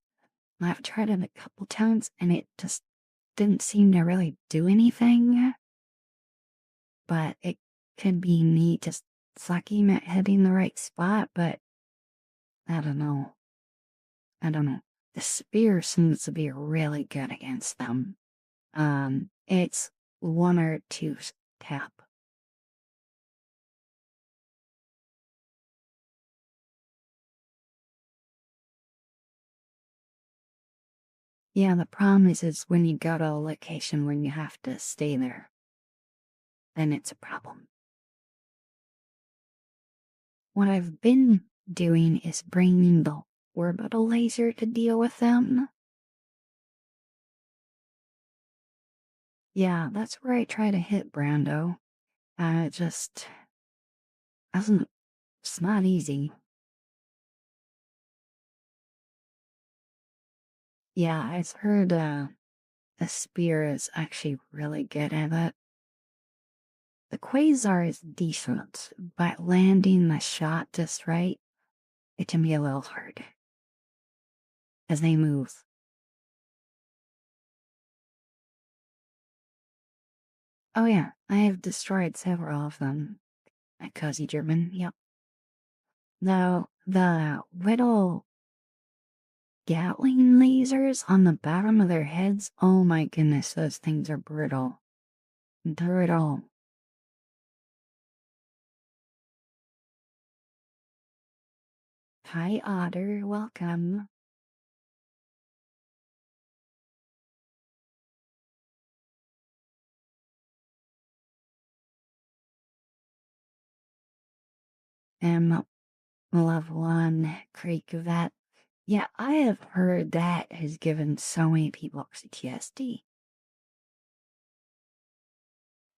I've tried it a couple times and it just didn't seem to really do anything. But it could be me just sucking at hitting the right spot, but I don't know. I don't know. The spear seems to be really good against them. It's one or two tap. Yeah, the problem is when you go to a location when you have to stay there, then it's a problem. What I've been doing is bringing the orbital laser to deal with them. Yeah, that's where I try to hit Brando. It just doesn't, it's not easy. Yeah, I've heard the spear is actually really good at it. The quasar is decent, but landing the shot just right, it can be a little hard as they move. Oh yeah, I have destroyed several of them. A cozy German, yep. Now, the little Gatling lasers on the bottom of their heads, oh my goodness, those things are brutal. Brutal. Hi, Otter, welcome. Level 1 Creek Vet. Yeah, I have heard that has given so many people PTSD.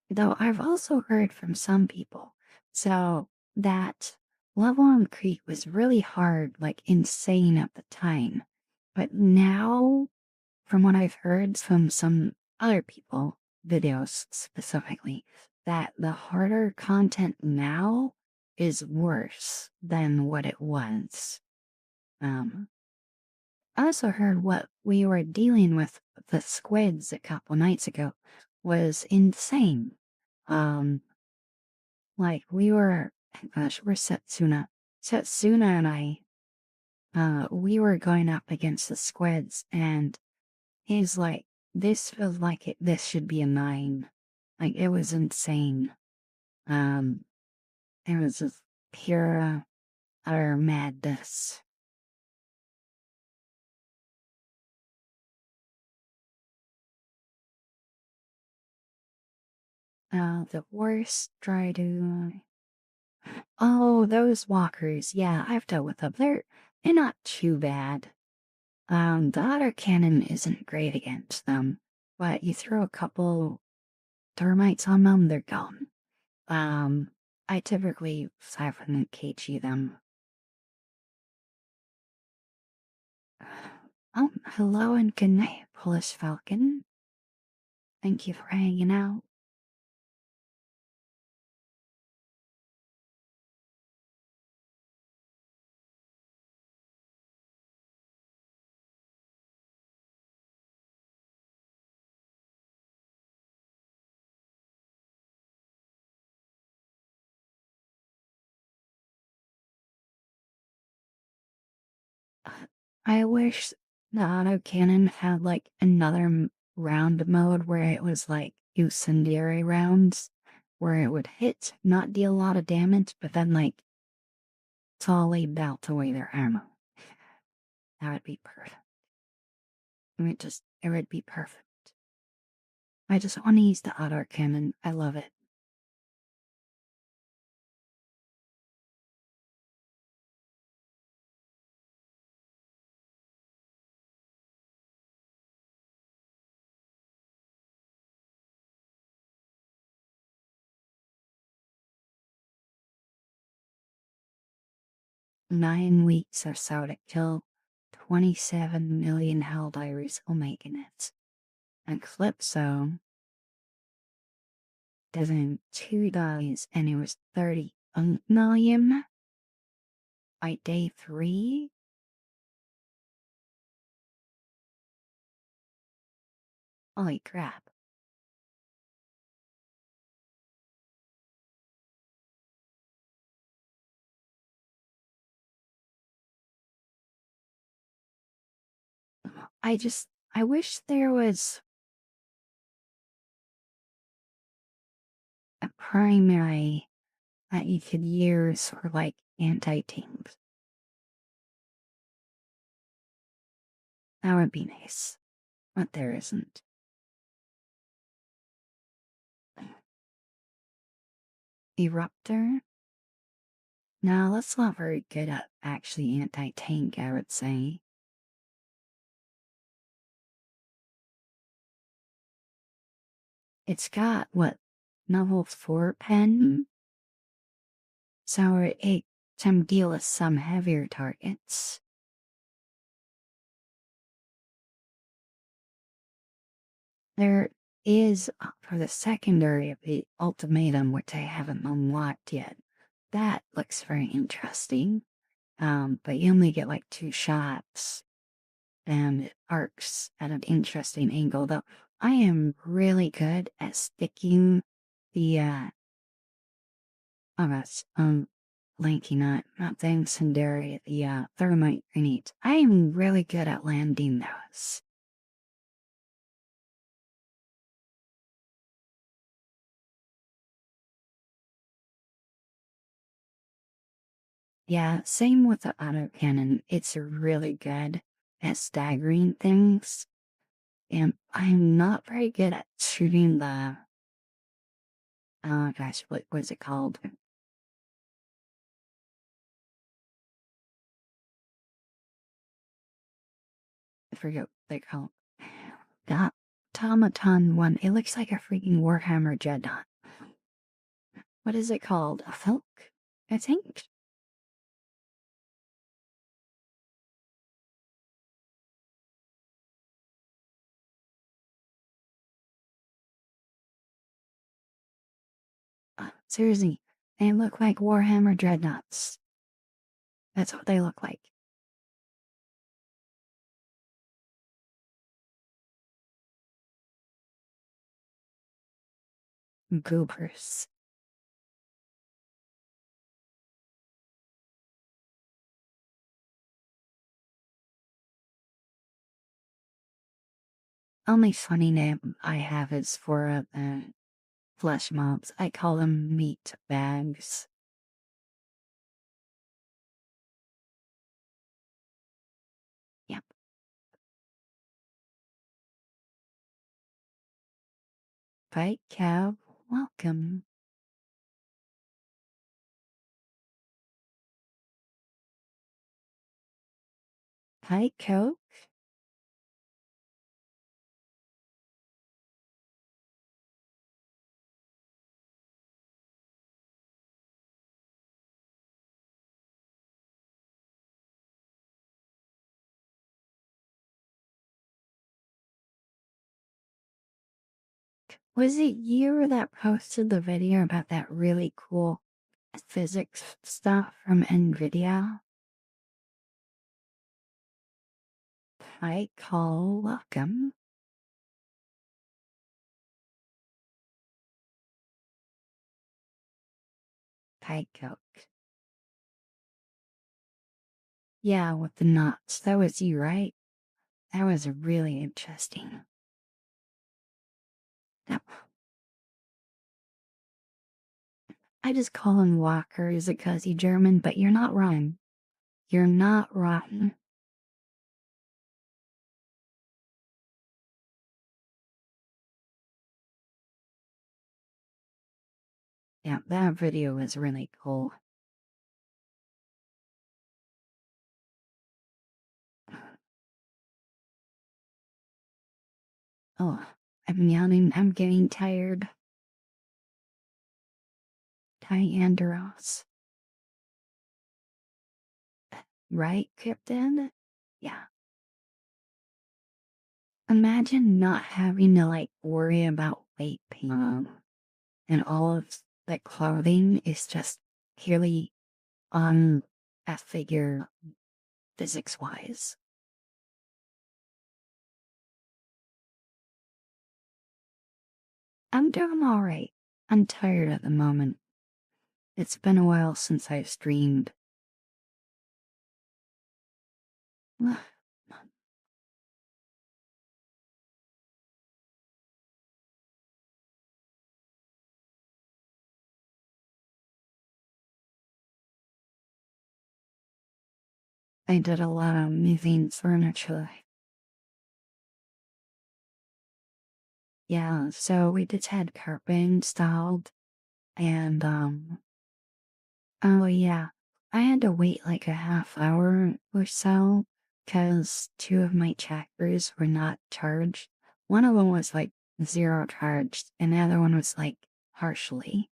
Though I've also heard from some people, so that level on Creek was really hard, like insane at the time. But now, from what I've heard from some other people, videos specifically, that the harder content now is worse than what it was. I also heard what we were dealing with the squids a couple nights ago was insane. Um, like we were, gosh, we're Setsuna. Setsuna and I, we were going up against the squids, and he's like, "This feels like this should be a 9." Like it was insane. Um, it was just pure utter madness. The worst try to Oh, those walkers. Yeah, I've dealt with them. They're not too bad. The otter cannon isn't great against them, but you throw a couple termites on them, they're gone. Um, I typically siphon and KG them. Oh, hello and good night, Polish Falcon. Thank you for hanging out. I wish the autocannon had like another round mode where it was like incendiary rounds, where it would hit, not deal a lot of damage, but then like totally belt away their ammo. That would be perfect. It would be perfect. I just want to use the autocannon. I love it. 9 weeks or so to kill 27 million Helldivers. Oh my goodness. Eclipso doesn't 2 days and it was 30 million by day 3. Holy crap. I wish there was a primary that you could use for like anti-tanks. That would be nice, but there isn't. Eruptor? No, that's not very good at actually anti-tank, I would say. It's got, what, level 4 pen? So it can deal with some heavier targets. There is, for the secondary of the ultimatum, which I haven't unlocked yet. That looks very interesting. But you only get like 2 shots, and it arcs at an interesting angle, though I am really good at sticking the, oh gosh, Lanky not the incendiary, the, thermite grenades. I am really good at landing those. Yeah, same with the autocannon. It's really good at staggering things. And I'm not very good at shooting the, oh gosh, what was it called? I forget what they call it. That automaton one. It looks like a freaking Warhammer Dreadnought. What is it called? A Felk? I think. Seriously, they look like Warhammer Dreadnoughts. That's what they look like. Goobers. Only funny name I have is for flesh mobs. I call them meat bags. Yep. Fight Cab, welcome. Hi, Coke. Was it you that posted the video about that really cool physics stuff from NVIDIA? Hi, Cole, welcome. Hi, Coke. Yeah, with the knots. That was you, right? That was really interesting. Now, I just call him Walker. Is it because he's German? But you're not wrong. You're not wrong. Yeah, that video was really cool. Oh, I'm yawning. I'm getting tired. Andros. Right, Krypton? Yeah. Imagine not having to like worry about weight pain. And all of the clothing is just purely on a figure physics wise. I'm doing alright. I'm tired at the moment. It's been a while since I've streamed. I did a lot of moving furniture. Yeah, so we just had carpet installed and oh yeah, I had to wait like a half hour or so because two of my checkers were not charged. One of them was like zero charged and the other one was like partially.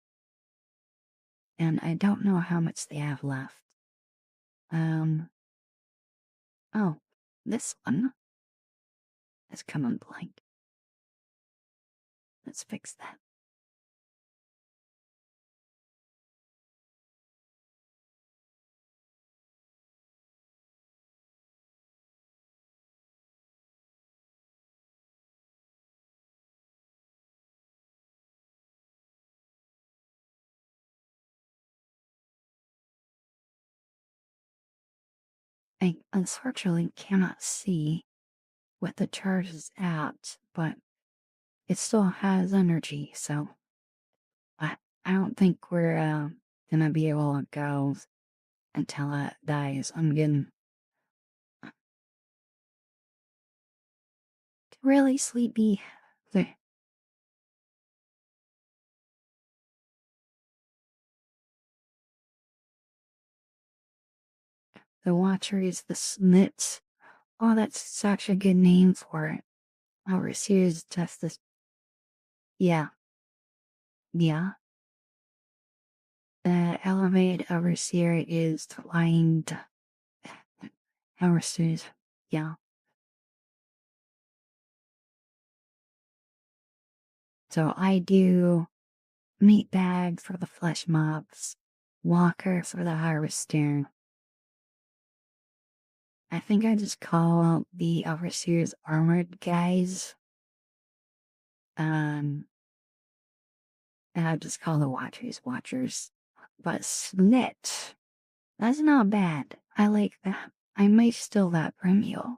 And I don't know how much they have left. Um oh, this one is coming blank. Let's fix that. I unfortunately cannot see what the charge is at, but it still has energy, so I don't think we're gonna be able to go until it dies. I'm getting really sleepy. The, the Watcher is the Snitz. Oh, that's such a good name for it. Overseer is just this. Yeah, yeah. The elevated Overseer is blind. Overseers. Yeah. So I do meat bag for the flesh mobs, Walker for the harvester. I think I just call the overseers armored guys. Um, and I just call the watchers watchers. But snit, that's not bad. I like that. I might steal that from you.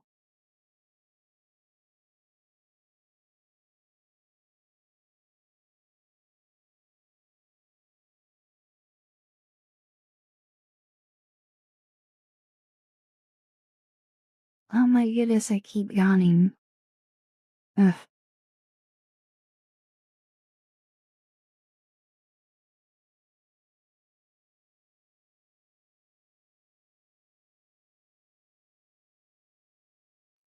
Oh my goodness, I keep yawning. Ugh.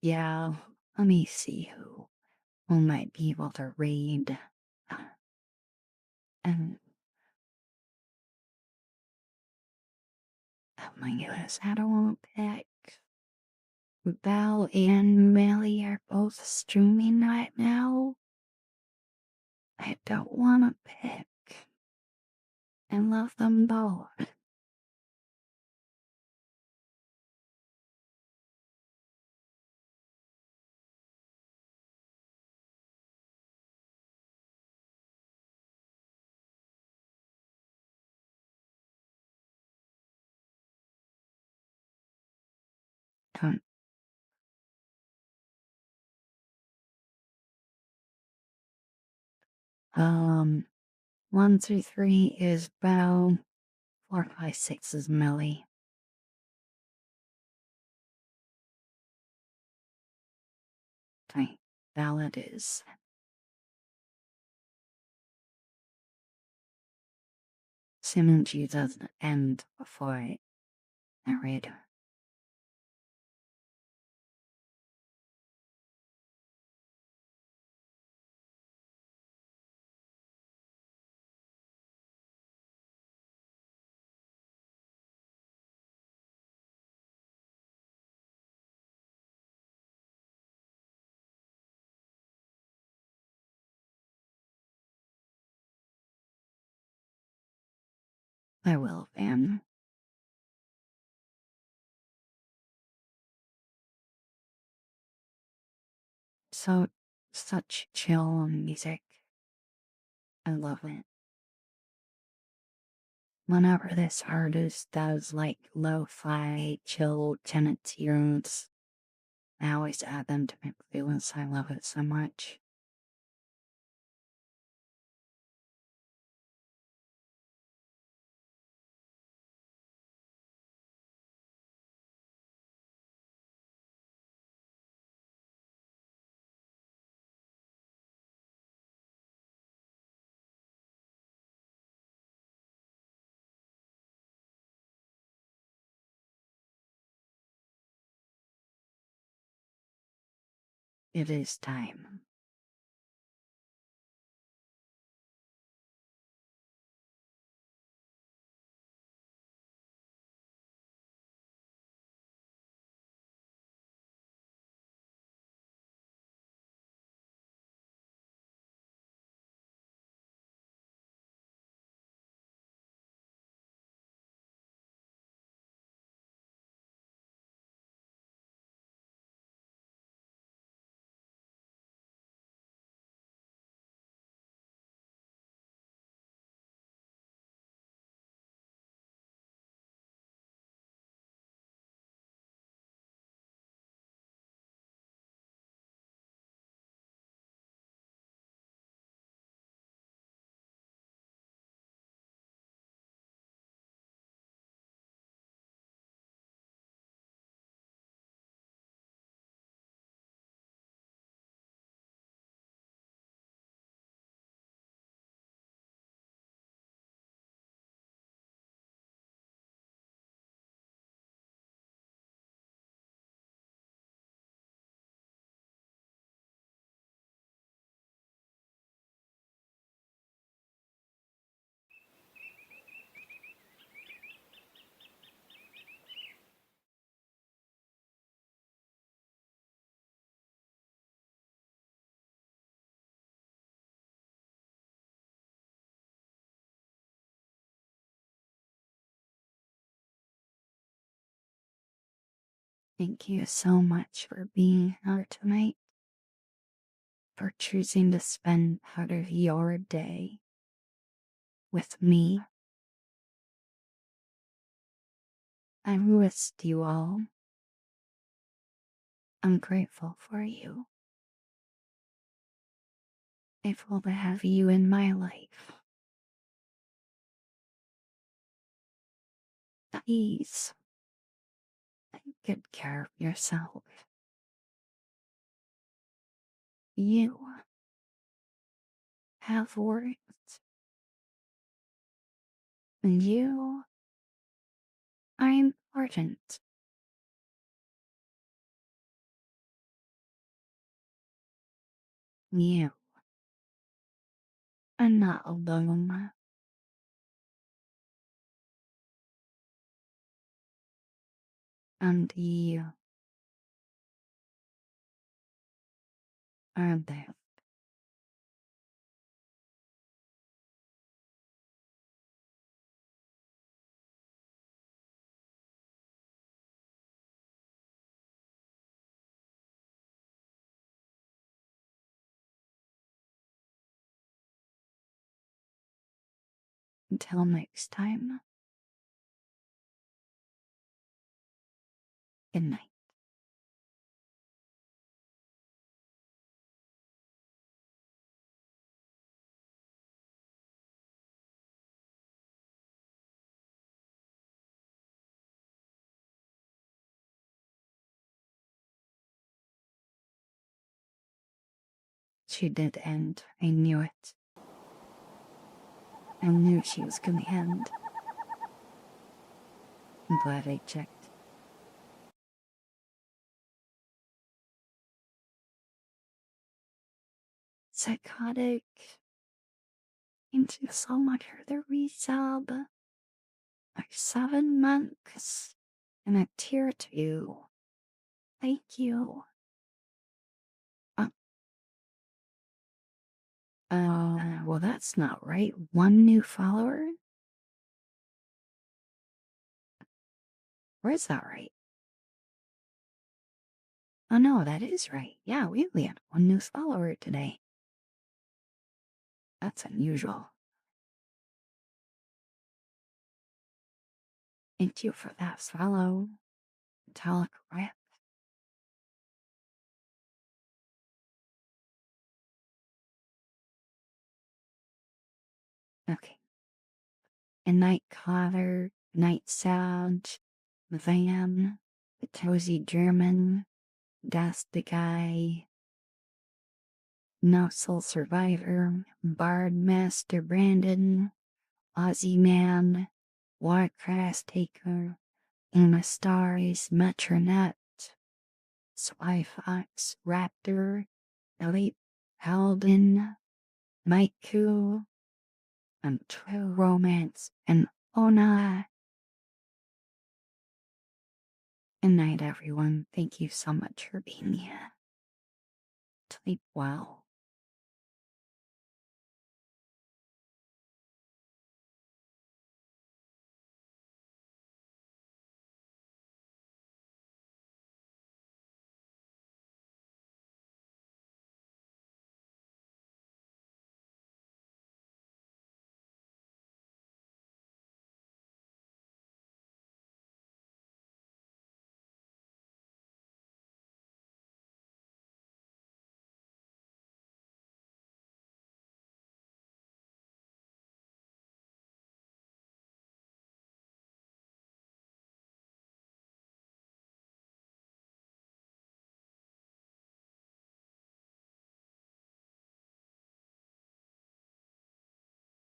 Yeah, let me see who might be able to raid. And oh my goodness, I don't want to pick. Val and Melly are both streaming right now. I don't want to pick. I love them both. Don't- Um, 1 through 3 is Val. 4, 5, 6 is Melly. Okay, Val it is. Simonji doesn't end before I read. I will, Van. So, such chill music. I love it. Whenever this artist does like lo-fi, chill tenant tunes, I always add them to my playlist. I love it so much. It is time. Thank you so much for being here tonight, for choosing to spend part of your day with me. I missed you all. I'm grateful for you. Grateful to have you in my life. Please take good care of yourself. You have worth. And you are important. You are not alone. And you are there. Until next time, good night. She did end. I knew it. I knew she was gonna end. I'm glad I checked. Psychotic. Into so much further resub. Like 7 months. And a tier 2. Thank you. Uh, well, that's not right. 1 new follower? Or is that right? Oh no, that is right. Yeah, we only had one new follower today. That's unusual. Thank you for that follow, Metallic Rap. Okay. And Night Cotter, Night Sound, Van, the Cozy German, Das the Guy, No Soul Survivor, Bard Master Brandon, Aussie Man, Warcraft Taker, Una Stars, Metronet, Sly Fox, Raptor, Elite Halden, Maiku, and True Romance, and Ona. Good night, everyone. Thank you so much for being here. Sleep well.